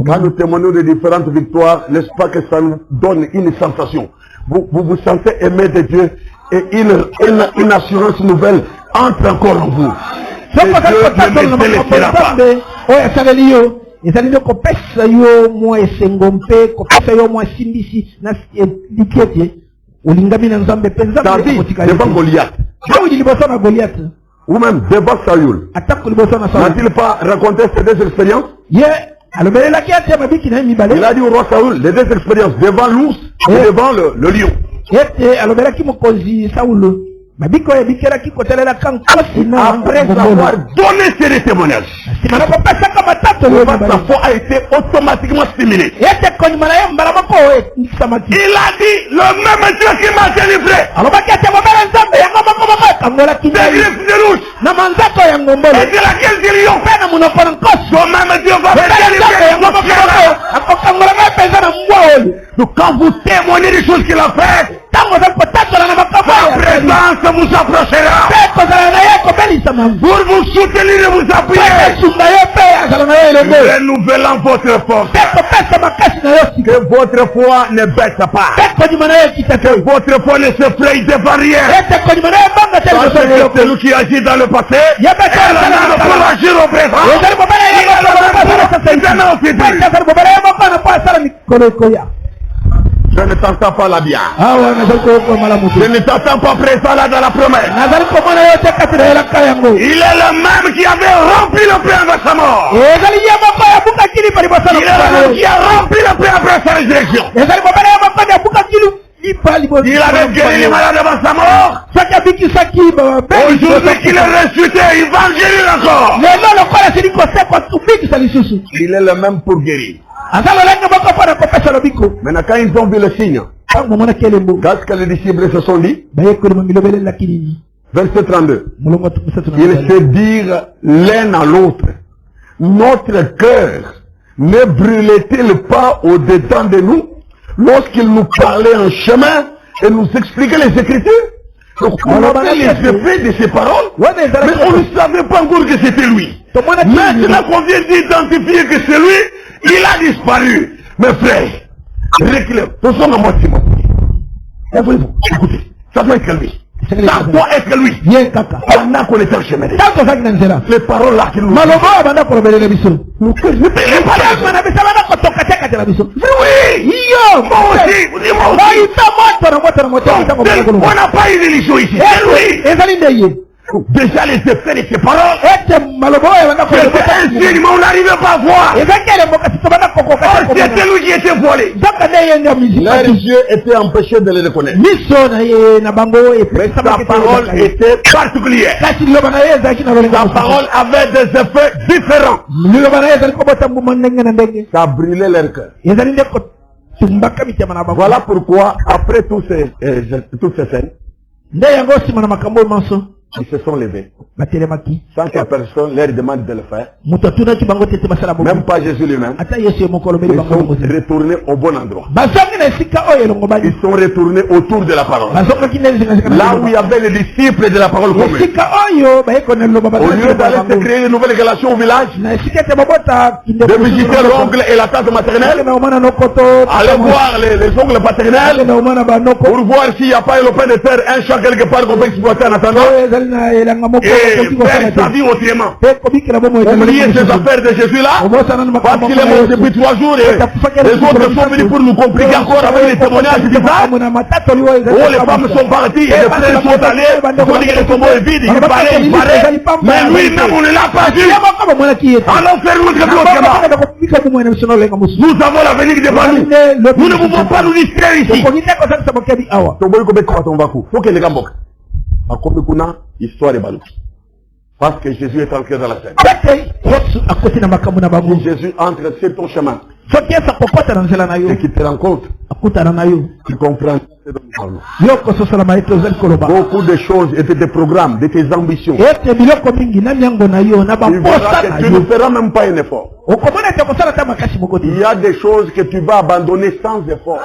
quand nous témoignons de différentes victoires, n'est-ce pas que ça nous donne une sensation? Vous vous sentez aimé de Dieu et une assurance nouvelle entre encore en vous. Dieu ne me délaissera pas. oyo asaleli yo ezali nde kopesa yo mwa esengo mpe kopesa yo mwa simbisi na likiete olingami na nzambe mpe nzambe devant Goliath. dawidi liboso na Goliath Ou même devant Saül. atako liboso na Saül. N'a-t-il pas raconté ces deux expériences? ye alobelelaki ate mabiki na ye mibale. Il a dit au roi Saül les deux expériences devant l'ours et devant le lion. ete alobelaki mokonzi Saulo mabiki oyo ebikelaki kotelelaka nkosi na Après avoir donné ces témoignages, nsima na kopesaka matato sa foi a été automatiquement stimulée. ete kondima na ye mbala moko ekisamaki. Il a dit le même Dieu qui m'a délivré alobaki ate mobele nzambe yango moko moko ekangolaki des griffes de louche na manzako ya ngombolo et de la gueule du lion. mpe na monoko na nkosi Le même Dieu va me délivrer yango moko moko akokangolanga mpenza na mbwa oyo. Donc quand vous témoignez des choses qu'il a faites, ntango ozali kotatola na makambo sa présence vous approchera mpe kozala na ye kobelisama pour vous soutenir et vous appuyer, esunga ye mpe azala na ye elongo renouvelant votre force. mpe kopesa makasi na yo sika Que votre foi ne baisse pas, mpe kondima na ye ekita te que votre foi ne se fraye devant rien. ete kondima na ye ebanga te Parce liboso na que eloko celui qui agit dans le passé, yebe te elle en a pour agir au présent. ezali mobala ye moko asala sasa Maintenant, c'est mpe dit. azali mobala ye moko na mpo asala mikolo ekoya. Je ne t'entends pas là bien. awa nazali koyoka malamu Je te ne t'entends pas présent là dans la promesse. nazali komona yo te kati na elaka yango Il est le même qui avait rempli le pain avec sa mort. ezali ye moko yabukaki lipa liboso Il est le même qui a rempli le pain après sa résurrection. ezali mobala ye moko yabukaki lipa liboso. Il avait guéri les malades avant sa mort. soki abikisaki Aujourd'hui qu'il est ressuscité, il va guérir encore. lelo lokola esili kosekwa ubikisa lisusu Il est le même pour guérir. aza lolenge moko mpo na kopesa lobiko. Maintenant quand ils ont vu le signe, ntango omonaki elembo qu'est-ce que les disciples se sont dit? bayekolema milobelelaki nini. Verset 32. molongo misatu na Ils mibale. se dirent l'un à l'autre, notre cœur ne brûlait-il pas au-dedans de nous lorsqu'il nous parlait en chemin et nous expliquait les Écritures? Donc on avait les effets de ces paroles, mais on ne savait pas encore que c'était lui. Maintenant qu'on vient d'identifier que c'est lui, il a disparu. Mes frères, reculez, nous sommes à moitié morts. Écoutez, ça doit être lui. Ça doit être lui. ye kaka Pendant qu'on était en chemin, ntango ozalaki na nzela les paroles là qu'il nous maloba oyo banda kolobelela biso nous na biso banda kotoka te kati na biso oui, yo moi aussi, vous dites moi aussi. baita moto na moto na moto ntango banda On koloba n'a pas eu d'élision ici, c'est lui. ezali nde ye Déjà les effets de ces paroles, ete maloba oyo banda c'était un signe, mais on n'arrivait pas à voir. ezaki elembo kasi to banda kokoka Oh, c'était lui qui était voilé. nzaka nde ye nde Leurs mizikaki yeux étaient empêchés de le reconnaître. miso na ye na bango Mais sa parole était particulière. kasi liloba na ye ezalaki na Sa lolenga parole avait des effets différents. liloba na ye ezali kobota mbuma ndenge na ndenge Ça brûlait leur cœur. ezali nde kotumbaka mitema na bango. Voilà pourquoi, après toutes ces scènes, nde yango nsima na makambo oyo manso ils se sont levés. batelemaki Sans que personne leur demande de le faire. moto atunaki bango te ete basala bongo. Même pas Jésus lui-même. ata yesu ye moko alobeli Ils bango sont bongo te retournés au bon endroit. bazongi na esika oyo elongo bani Ils sont retournés autour de la parole. bazongaki nde zingasika Là où il y avait les disciples de la parole commune. esika oyo bayekona liloba Au lieu d'aller se créer de nouvelles relations au village, na esika ete babota de visiter l'oncle et la tante maternelle, na omana nokoto aller voir les oncles paternels, na omana banoko pour voir s'il n'y a pas le pain de terre, un champ quelque part qu'on peut exploiter en attendant, oyo ezali na elanga moko et faire sa vie autrement. pe kobikela bomo Oubliez ces affaires de Jésus-là, parce qu'il est mort depuis 3 jours et les autres sont venus pour nous compliquer encore avec les témoignages bizarres. Oh, les femmes sont parties et les frères sont allés, ils ont dit que le tombeau est vide, il paraît, mais lui-même on ne l'a pas vu. Alors faire notre bloc. Nous avons l'avenir devant nous. Nous ne pouvons pas nous distraire ici. Histoire de Balouki. Parce que Jésus est entré dans la scène. Si Jésus entre sur ton chemin et qu'il te rencontre, tu comprends ce dont nous parlons. Beaucoup de choses étaient des programmes, de tes ambitions. Tu verras que tu ne feras même pas un effort. Il y a des choses que tu vas abandonner sans effort.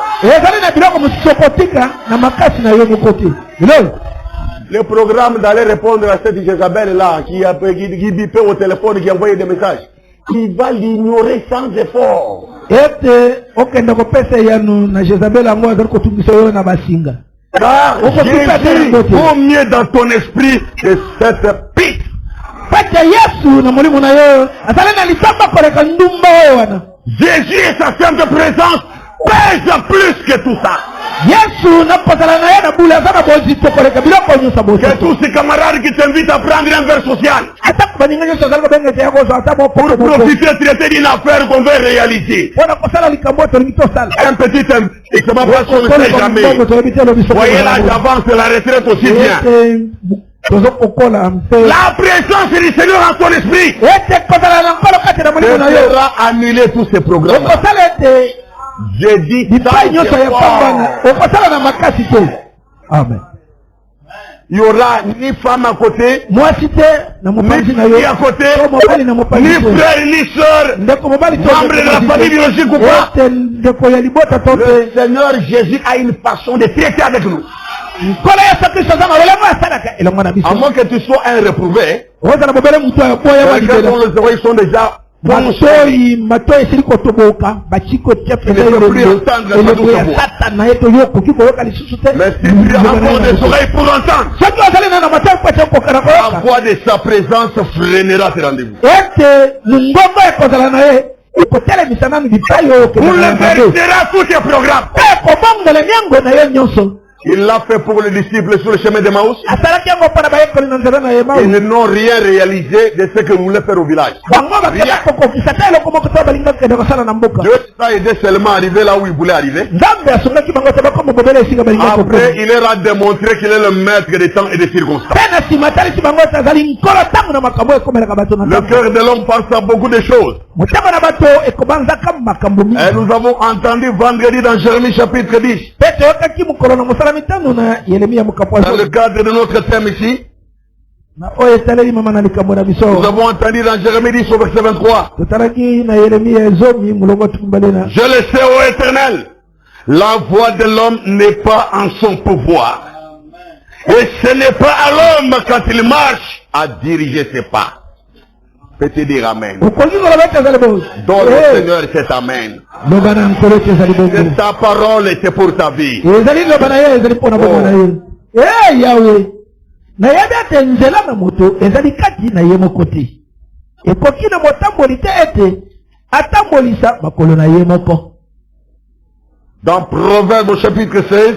Le programme d'aller répondre à cette Jézabel-là qui bipait au téléphone, qui envoyait des messages, il va l'ignorer sans effort. Car Jésus vaut mieux dans ton esprit que cette pique Jésus et sa sainte présence pèsent plus que tout ça. Que tous ces camarades qui t'invitent à prendre un verre social pour profiter, traiter d'une affaire qu'on veut réaliser. Un petit investissement parce qu'on ne sait jamais. Voyez là, j'avance la retraite aussi bien. La présence du Seigneur en ton esprit devra annuler tous ces programmes. J'ai dit ça. Amen. Il n'y aura ni femme à côté, ni fille à côté, ni frère, ni soeur, membre de la famille biologique ou pas. Le Seigneur Jésus a une façon de traiter avec nous. À moins que tu sois un réprouvé, les oreilles sont déjà matoi matoi esili kotoboka bachiko tiape na yo satana yeto yo koki koyoka lisusu te. Mais si tu as encore des oreilles pour entendre, la voix de sa présence freinera tes rendez-vous. Bouleversera tous tes programmes. Il l'a fait pour les disciples sur le chemin d'Emmaüs. Ils n'ont rien réalisé de ce que vous voulez faire au village. Dieu t'a aidé seulement à arriver là où il voulait arriver. Après, il leur a démontré qu'il est le maître des temps et des circonstances. Le cœur de l'homme pense à beaucoup de choses. Et nous avons entendu vendredi dans Jérémie chapitre 10. Dans le cadre de notre thème ici, nous avons entendu dans Jérémie 10 au verset 23. Je le sais, ô Éternel, la voix de l'homme n'est pas en son pouvoir. Et ce n'est pas à l'homme quand il marche à diriger ses pas. Peux-tu dire Amen? Donc le Seigneur c'est Amen. C'est ta parole et c'est pour ta vie. Dans Proverbe chapitre 16,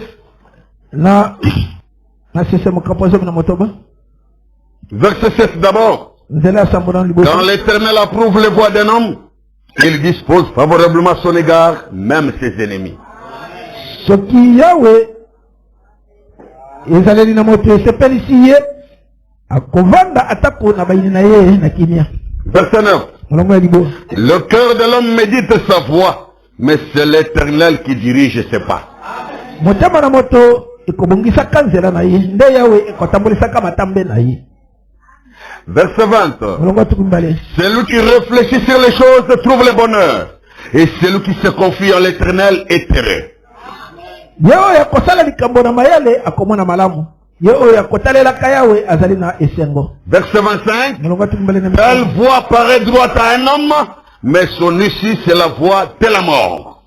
verset 7 d'abord. Quand l'Éternel approuve les voies d'un homme, il dispose favorablement à son égard, même ses ennemis. Verset 9. Le cœur de l'homme médite sa voie, mais c'est l'Éternel qui dirige ses pas. Verset 20. Celui qui réfléchit sur les choses trouve le bonheur, et celui qui se confie en l'Éternel est heureux. Verset 25. Telle voie paraît droite à un homme, mais son issue c'est la voie de la mort.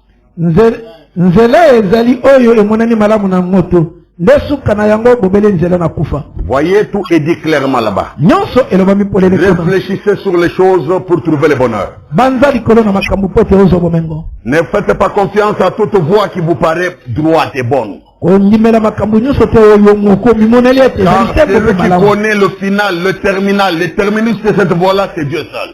Voyez, tout est dit clairement là-bas. Réfléchissez sur les choses pour trouver le bonheur. Ne faites pas confiance à toute voie qui vous paraît droite et bonne. Car celui qui connaît le final, le terminal, le terminus de cette voie-là, c'est Dieu seul.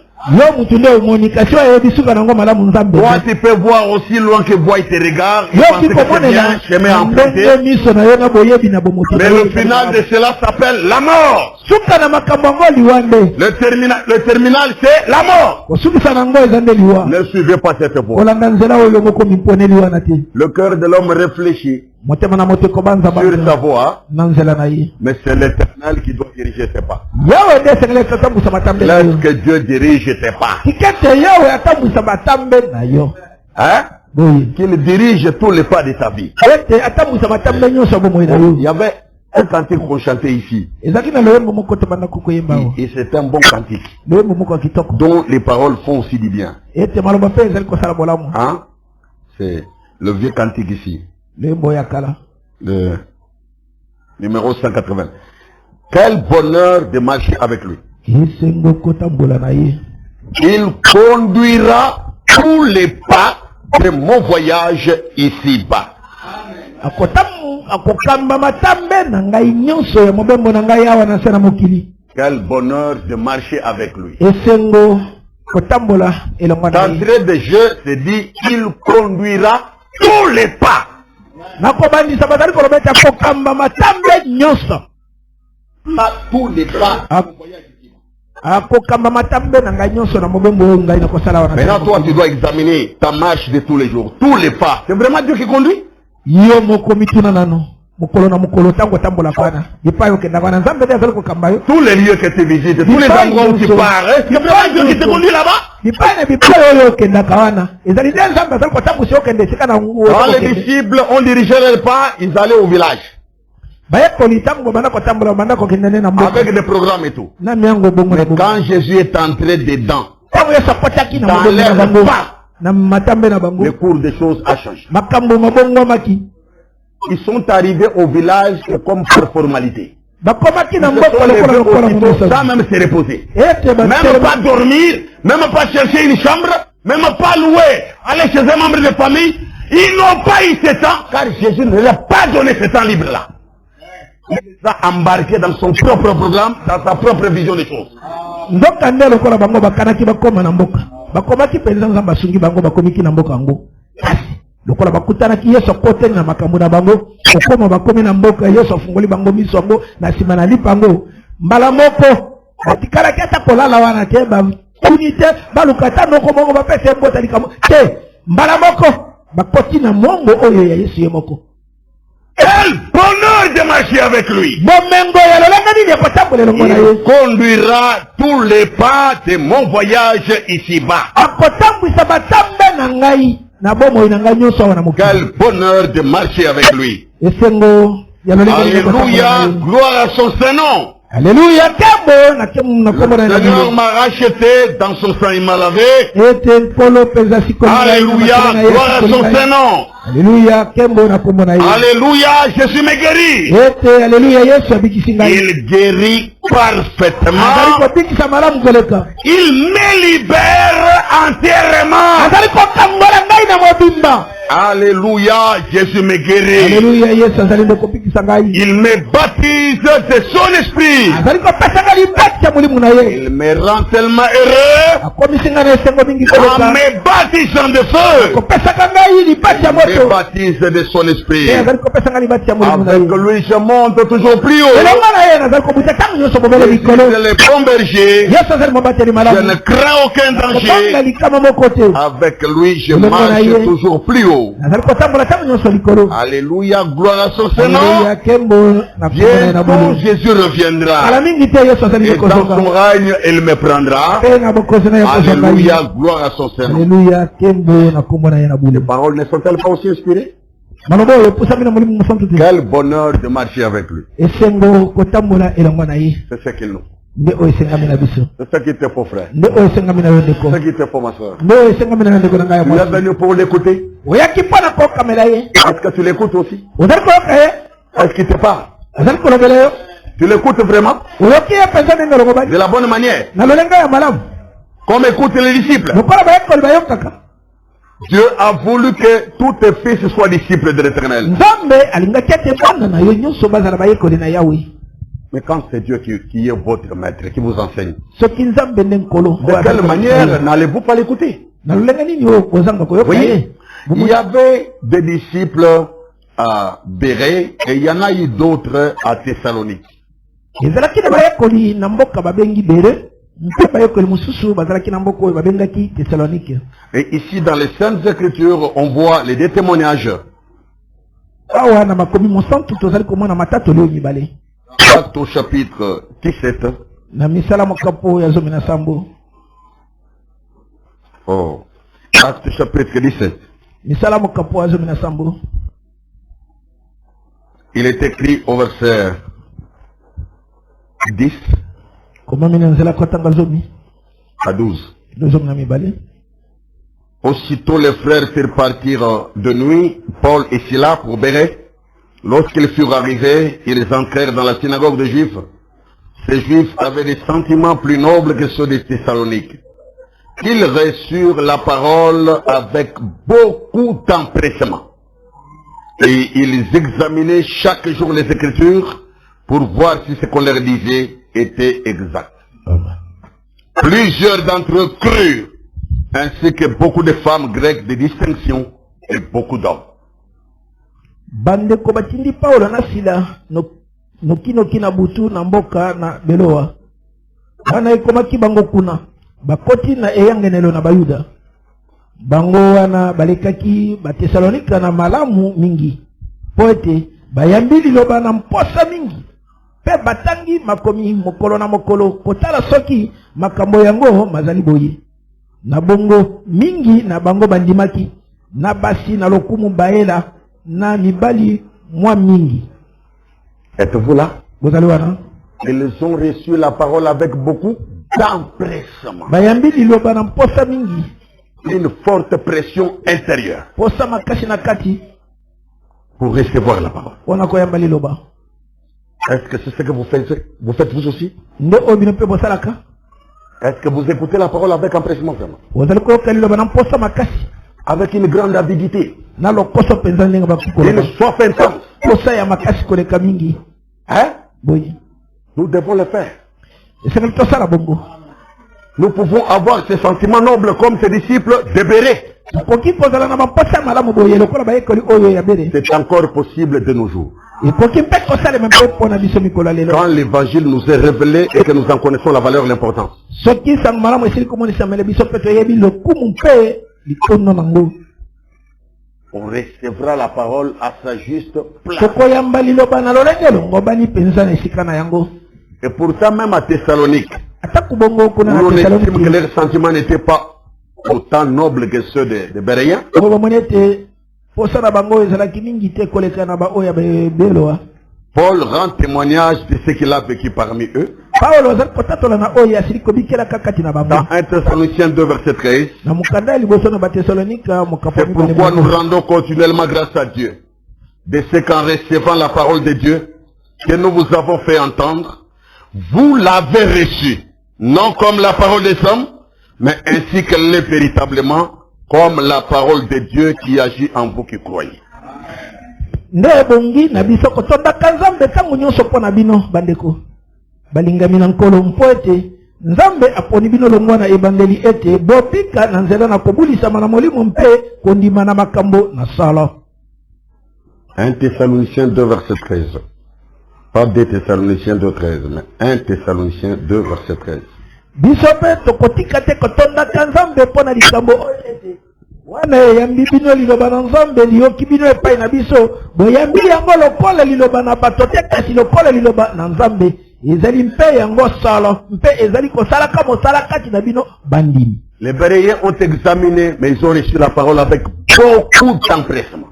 Toi, tu peux voir aussi loin que voix te regarde, et penser que c'est bien, chemin emprunté. Mais le final de cela s'appelle la mort. Le terminal c'est la mort. Ne suivez pas cette voie. Le cœur de l'homme réfléchit sur sa voie, mais c'est l'Éternel qui doit diriger ses pas. Laisse que Dieu dirige tes pas. Hein? Qu'il dirige tous les pas de ta vie. Il y avait un cantique qu'on chantait ici. Et c'est un bon cantique dont les paroles font aussi du bien. Hein? C'est le vieux cantique ici. Le numéro 180. Quel bonheur de marcher avec lui. esengo kotambola na ye. Il conduira tous les pas de mon voyage ici-bas. Akokamba matambe na ngai nyonso ya mobembo na ngai awa na se na mokili. Quel bonheur de marcher avec lui. Esengo kotambola elongo na ye. D'entrée de jeu, c'est dit, il conduira tous les pas. Nakobandisa bazali kolobeta kokamba matambe nyonso. Pas tous les pas. Akokamba matambe na ngai nyonso na mobembo ngai na kosala wana. Maintenant, toi, tu dois examiner ta marche de tous les jours. Tous les pas. C'est vraiment Dieu qui conduit? Yo moko mituna nano. Mukolo na mukolo tango tambola pana. Ipayo kenda wana nzambe de azali kokamba yo. Tous les lieux que tu visites, tous les endroits où tu pars, c'est vraiment Dieu qui te conduit là-bas? Ipayo bipayo yo kenda kawana. Ezali de nzambe azali kotambusa yo kende sika na nguo. Quand les disciples ont dirigé leur pas, ils allaient au village. Avec des programmes et tout. Mais quand Jésus est entré dedans, dans leur pas, le cours des choses a changé. Ils sont arrivés au village comme pour formalité. Sans même se reposer. Même pas dormir, même pas chercher une chambre, même pas louer, aller chez un membre de famille. Ils n'ont pas eu ce temps, car Jésus ne leur a pas donné ce temps libre-là. Il les a embarqués dans son propre programme, dans sa propre vision des choses. lokola bakutanaki yesu kote na makambo na bango okoma bakomi na mboka yesu afungoli bango miso yango na nsima na lipango mbala moko batikalaki ata kolala wana te batuni te baluka ta noko moko bapesa mbota likamo te mbala moko bakoti na mongo oyo ya yesu ye moko. Quel bonheur de marcher avec lui! Il conduira tous les pas de mon voyage ici-bas. Quel bonheur de marcher avec lui! Alléluia, gloire à son Saint-Nom. Alléluia, le Seigneur m'a racheté, dans son sang il m'a lavé. Alléluia, gloire à son Saint-Nom. Alléluia, alléluia, Jésus me guérit. Il guérit parfaitement. Il me libère entièrement. Alléluia, Jésus me guérit. Alléluia, il me baptise de son esprit. Il me rend tellement heureux en me baptisant de feu. Il me baptise de son esprit. Avec lui je monte toujours plus haut. Je le bon berger. Je ne crains aucun danger. Avec lui je marche toujours plus haut. Alléluia, gloire à son Seigneur. Bientôt Jésus reviendra. Et dans son règne, il me prendra. Alléluia, gloire à son Seigneur. Les paroles ne sont-elles pas aussi inspirées? Quel bonheur de marcher avec lui. C'est ce qu'il nous. C'est ce qui te faut, frère. C'est ce qui te faut, ma soeur. Tu es venu pour l'écouter. Est-ce que tu l'écoutes aussi? Est-ce qu'il te parle? Tu l'écoutes vraiment? De la bonne manière. Comme écoutent les disciples. Dieu a voulu que tous tes fils soient disciples de l'Éternel. Mais quand c'est Dieu qui est votre maître, qui vous enseigne, de quelle manière n'allez-vous pas l'écouter? Oui, il y avait des disciples à Bérée et il y en a eu d'autres à Thessalonique. Et ici dans les Saintes Écritures, on voit les deux témoignages. Acte au chapitre 17. Oh. Acte chapitre 17. Il est écrit au verset 10 à 12. Aussitôt les frères firent partir de nuit Paul et Silas pour Bérée. Lorsqu'ils furent arrivés, ils entrèrent dans la synagogue des Juifs. ces Juifs avaient des sentiments plus nobles que ceux des Thessaloniques. Ils reçurent la parole avec beaucoup d'empressement. Et ils examinaient chaque jour les Écritures pour voir si ce qu'on leur disait était exact. Plusieurs d'entre eux crurent, ainsi que beaucoup de femmes grecques de distinction et beaucoup d'hommes. Bandeko batindi Paulo na Sila noki na butu na mboka na Beloa. Bana ekomaki bango kuna. Bakoti na eyangenelo na Bayuda. Bango wana balekaki ba Thessalonika na malamu mingi. Poete bayambili loba na mposa mingi. Pe batangi makomi mokolo na mokolo kotala soki makambo yango mazali boye. Na bongo mingi na bango bandimaki. Na basi na lokumu baela na mibali mwa mingi. Êtes-vous là? Vous allez voir, hein? Ils ont reçu la parole avec beaucoup d'empressement. Bayambili loba na mposa mingi. Une forte pression intérieure Posa makashi na kati. pour recevoir la parole. Ona koyambali loba. Est-ce que c'est ce que vous faites? Vous faites vous aussi? Nde obino pe bosalaka. Est-ce que vous écoutez la parole avec empressement vraiment? Vous allez koyambali loba na mposa makashi. Avec une grande avidité, Na lokoso penza ndenga bakukolo. une soif intense. Posa ya makashi koleka mingi. Hein? Boyi. Nous devons le faire. Esengeli tosala bongo. Nous pouvons avoir ces sentiments nobles comme ces disciples de Bérée. Poki pozala na mposa malamu boye lokola bayekoli oyo ya bere. C'est encore possible de nos jours. Et poki mpe kosala même pe pona biso mikolo lelo. Quand l'évangile nous est révélé et que nous en connaissons la valeur et l'importance. Soki sang malamu esili komonisa mele biso pe toyebi lokumu mpe likono nango. On recevra la parole à sa juste place. Tokoyambali loba na lolengelo ngobani penza na esika na yango. Et pourtant même à Thessalonique, Ataku bongo kuna na nous estime que Thessalonique. leurs sentiments n'étaient pas autant nobles que ceux de Béréens. Ngo bamonete posa na bango ezalaki mingi te koleka na ba oya beloa. Paul rend témoignage de ce qu'il a vécu parmi eux. Paulo azali kotatola na oya asili kobikela kakati na bango. Dans 1 Thessaloniciens 2 verset 13. Na mukanda liboso na ba Thessalonika C'est mokaponi. pourquoi nous rendons continuellement grâce à Dieu de ce qu'en recevant la parole de Dieu que nous vous avons fait entendre, vous l'avez reçue, non comme la parole des hommes, mais ainsi qu'elle l'est véritablement, comme la parole de Dieu qui agit en vous qui croyez. Nde bongi na biso kotonda kanzambe tangu nyonso pona bino bandeko. Balingami na nkolo mpoete Nzambe aponi bino longwa na ebandeli ete bopika na nzela na kobulisa na molimo mpe kondima na makambo na sala. 1 Thessaloniciens 2 verset 13. Pas 2 Thessaloniciens 2 13, mais 1 Thessaloniciens 2 verset 13. Biso pe tokotika te kotonda kanzambe pona likambo ete wana yambi bino liloba na Nzambe liyoki bino epai na biso boyambi yango lokola liloba na bato te kasi lokola liloba na Nzambe ezali mpe yango sala mpe ezali kosala ka mosala kati na bino bandimi. Les Béréens ont examiné, mais ils ont reçu la parole avec beaucoup d'empressement.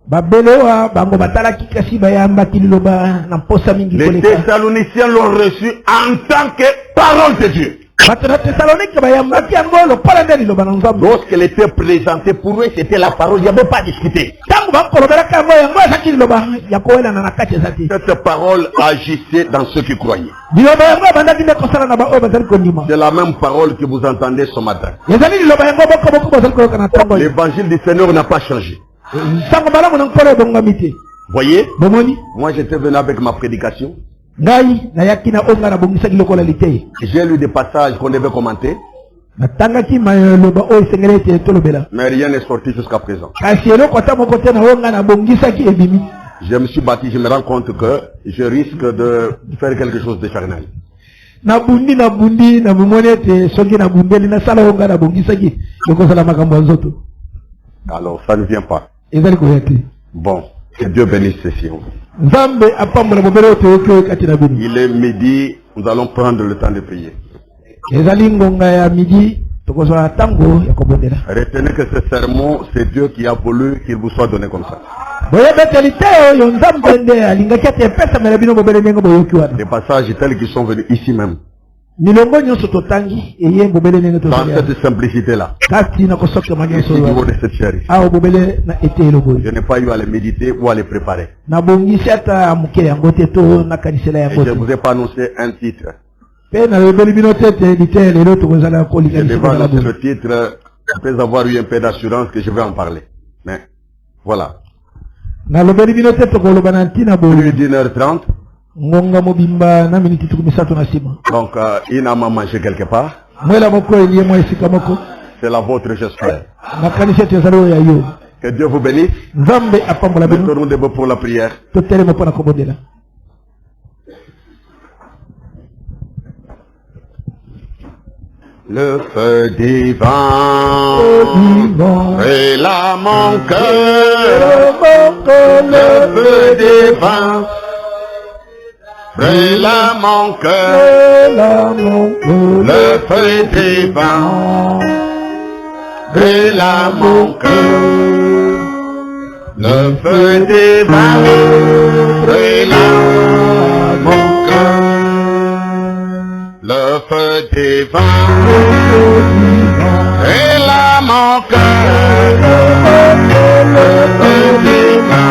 Babeloa bango batalaki kasi bayambaki liloba na posa mingi Les koleka. Thessaloniciens l'ont reçu en tant que parole de Dieu. Bato na Thessalonique bayambaki yango lokola nde liloba na Nzambe. Lorsqu'elle était présentée pour eux, c'était la parole, il n'y avait pas à discuter. Tango bakolobelaka yango yango ezaki liloba ya kowelana na kati ezati. Cette parole agissait dans ceux qui croyaient. Liloba yango ebandaki nde kosala na baoyo bazali kondima. C'est la même parole que vous entendez ce matin. Ezali liloba yango boko bazali koyoka na ntango. L'évangile du Seigneur n'a pas changé. Sango malamu na nkolo ebongami te. Voyez, Bomoni moi j'étais venu avec ma prédication. ngai nayaki na onga na bongisaki lokola litei. J'ai lu des passages qu'on devait commenter, Natangaki maloba oyo esengeli ete tolobela. mais rien n'est sorti jusqu'à présent. Kasi eloko ata moko te na onga na bongisaki ebimi. Je me suis bâti, je me rends compte que je risque de faire quelque chose de charnel. Nabundi na bomoni ete soki na bundeli nasala onga na bongisaki ekosala makambo ya nzoto. Alors ça ne vient pas. Ezali koya te. Bon, que Dieu bénisse ceci. Nzambe apambola bobele oyo toyoki kati na bino. Il est midi, nous allons prendre le temps de prier. Ezali ngonga ya midi tokozala tango ya kobondela. Retenez que ce sermon, c'est Dieu qui a voulu qu'il vous soit donné comme ça. Boyebeteli te oyo Nzambe nde alingaki ate epesamela bino bobele ndenge boyoki wana. Des passages tels qu'ils sont venus ici même. milongo nyonso totangi eye bobele nene dans tozalia cette simplicité-là. kati na kosoka Et manyonso au niveau de cette chérie, awo bobele na etelo boy je n'ai pas eu à les méditer ou à les préparer. na bongisi ata muke yango te to na kanisela Et yango je te vous ai pas annoncé un titre. pe na lobeli bino tete lite lelo tokozala Je kolinga devais bisika na annoncer boy le titre après avoir eu un peu d'assurance que je vais en parler. Mais voilà. na lobeli bino tete koloba na ntina Plus boy d'1h30. ngonga mobimba na miniti tukumi sato na sima Donc, il n'a mangé quelque part. mwela moko elie mwa esika moko C'est la vôtre, j'espère. nakanisi ete ezali oyo ya yo Que Dieu vous bénisse. nzambe apambola bino Mettons-nous debout pour la prière. totelema mpo na kobondela Le feu divin brûla mon cœur. Le feu divin brûla mon cœur. Le feu divin brûla mon cœur. Le feu divin brûla mon cœur. Le feu divin brûla mon cœur. Le feu divin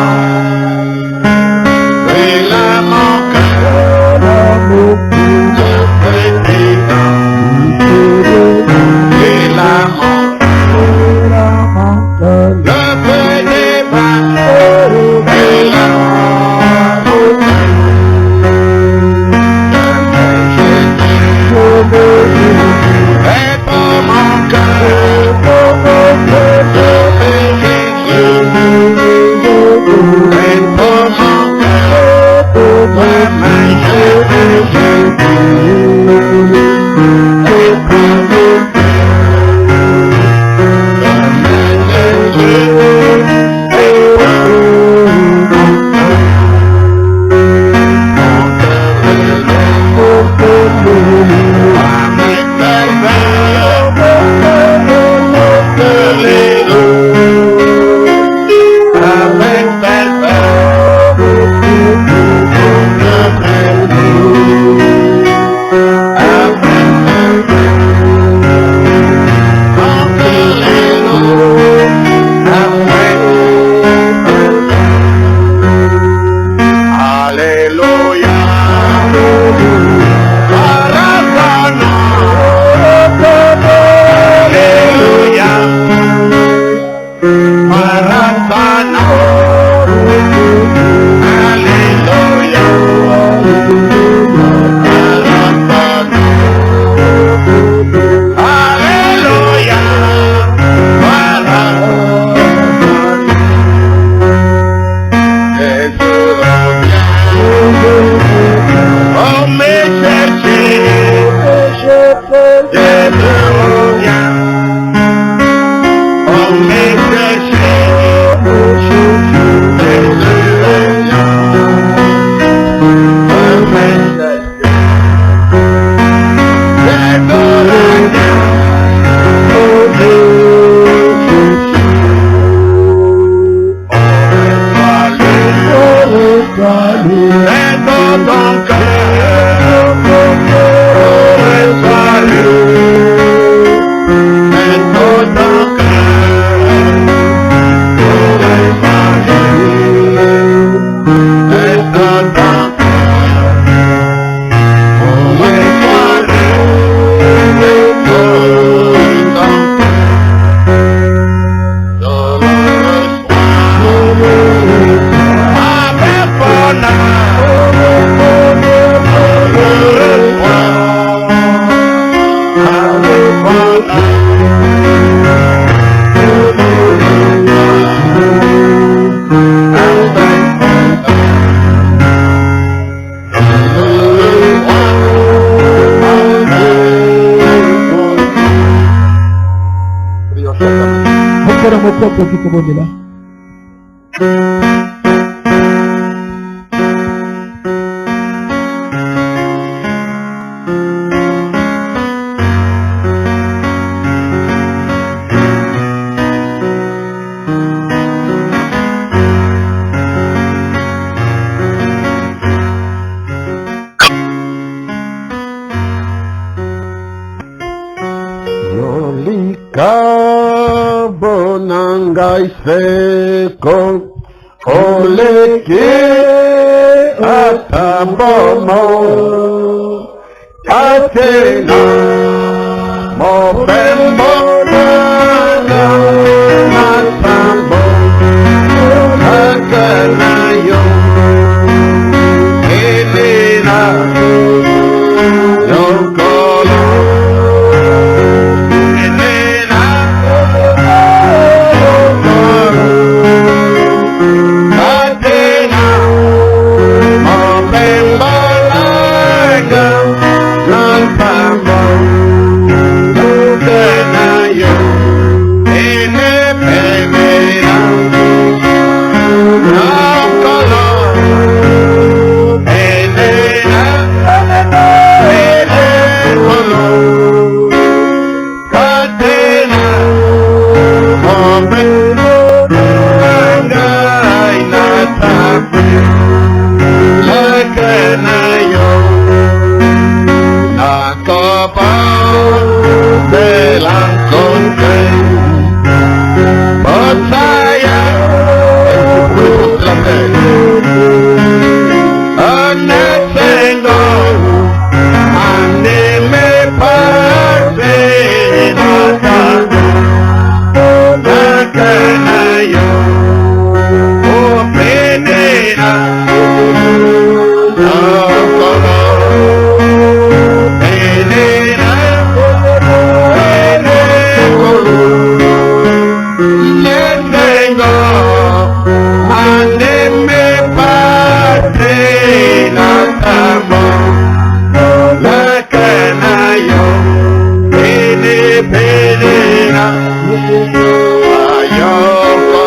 brûla mon cœur. Le feu divin brûla mon cœur. Le feu divin brûla mon cœur. Et pour mon cœur, et pour mon cœur, moi-même moko kikobondela Aïseko, Oleke, Atabomo, Atena, Mobembo, Matambo, Akanayo, Elena, Yonkolo, Elena, Yonkolo, Atena, Mobembo, Matambo, Akanayo, Elena, Yonkolo, Elena, Catena, Mobembo, Angainata, Lakanayo, la copa de la conque, Botaya, Anexengo, Aneme parte Natago, Nakanayo, O Penena, Nakolo, Penena, Penekolo, Netengo, Aneme parte Natago, Nakanayo, Penena, Ayoko,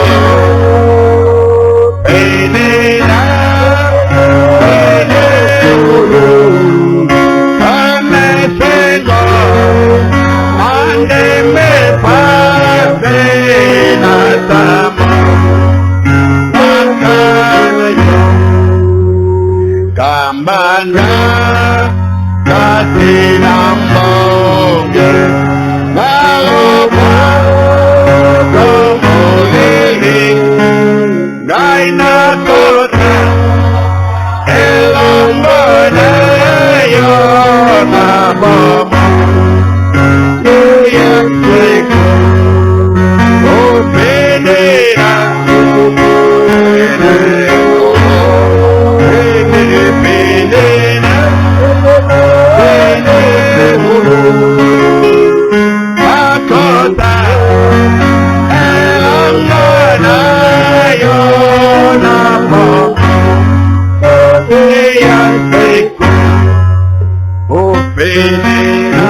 Penena, Penekolo, Amesengo, Andeme parte Natamo, Nakanayo, Kambana, Katina Monge, Naloba, Como Lili, Gaina Kota, El Ambona, Yona Bomo, Yakseko, O Penera, Penena, Akota, El Ambona, Yona Bomo, Yakseko, O Penena,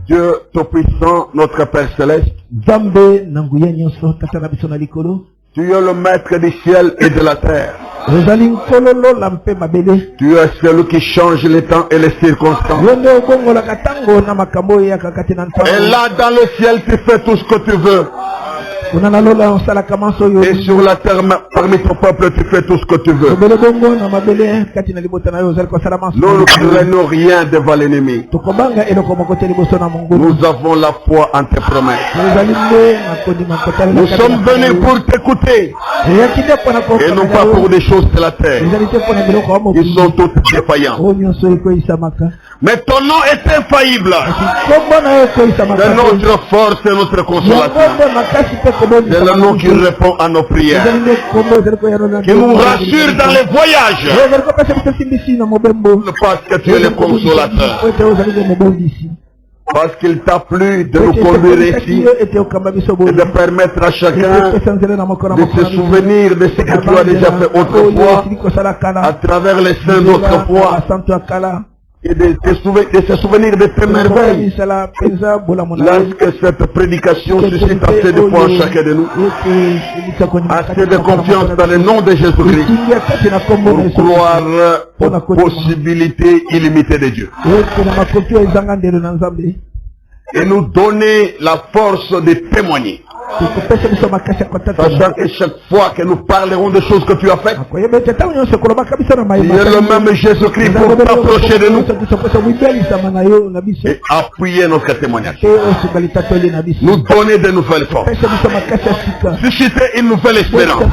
Dieu Tout-Puissant, notre Père Céleste, Nzambe na nguya nyonso tata na biso na likolo. tu es le maître du ciel et de la terre. Ozali nkololo mpe mabele. Tu es celui qui change les temps et les circonstances. Yo nde okongolaka ntango na makambo oyo eyaka kati na ntango. Et là, dans le ciel, tu fais tout ce que tu veux. kuna nalola osalaka manso oyo. Et sur la terre, parmi ton peuple, tu fais tout ce que tu veux. obele bongo na mabele kati na libota na yo ozali kosala manso. Nous ne craignons rien devant l'ennemi. tokobanga eloko moko te liboso na Mungu. Nous avons la foi en tes promesses. ozali nde makondima kotala. Nous sommes venus pour t'écouter eyaki nde mpona et non pas pour des choses de la terre ezali te mpona biloko ya mokili. qui sont toutes défaillantes. oyo nyonso ekoyisamaka. Mais ton nom est infaillible. kombo na yo ekoyisamaka. C'est notre force et notre consolation. yango nde makasi mpe kobonisa. C'est le nom qui répond à nos prières, ezali nde kombo ezali koyanola. qui nous rassure dans les voyages, ezali kopesa biso simbisi na mobembo. parce que tu es le consolateur. ete ozali nde mobondisi. Parce qu'il t'a plu de nous conduire ici et de permettre à chacun de se souvenir de ce que tu as déjà fait autrefois à travers les saints d'autrefois. et de se souvenir de tes merveilles. Lorsque cette prédication suscite assez de foi en chacun de nous, assez de confiance dans le nom de Jésus-Christ, pour croire aux possibilités illimitées de Dieu. Et nous donner la force de témoigner. Sachant que chaque fois que nous parlerons des choses que tu as faites, il y a le même Jésus-Christ pour t'approcher de nous et appuyer notre témoignage. Nous donner de nouvelles forces. Susciter une nouvelle espérance.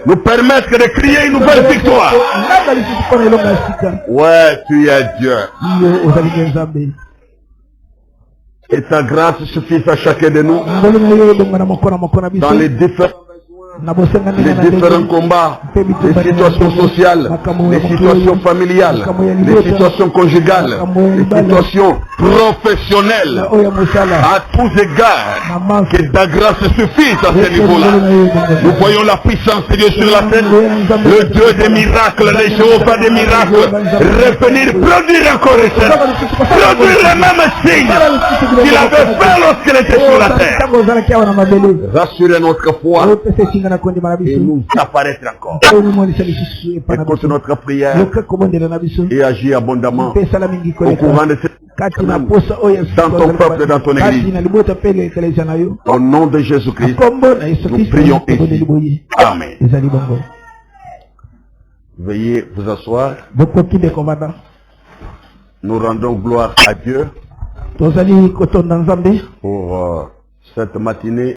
Nous permettre de crier une nouvelle victoire. Ouais, tu es Dieu. Et ta grâce suffit à chacun de nous dans les différents combats, les situations sociales, les situations familiales, les situations conjugales, les situations professionnelles, à tous égards, que ta grâce suffise à ce niveau-là. Nous voyons la puissance de Dieu sur la terre, le Dieu des miracles, le Jéhovah des miracles, revenir, produire encore et produire les mêmes signes qu'il avait fait lorsqu'il était sur la terre. Rassurer notre foi et nous apparaître encore. Écoute notre prière et agis abondamment au courant de cette dans ton peuple, dans ton église. Au nom de Jésus-Christ, nous prions ainsi. Amen. Veuillez vous asseoir. Nous rendons gloire à Dieu pour cette matinée.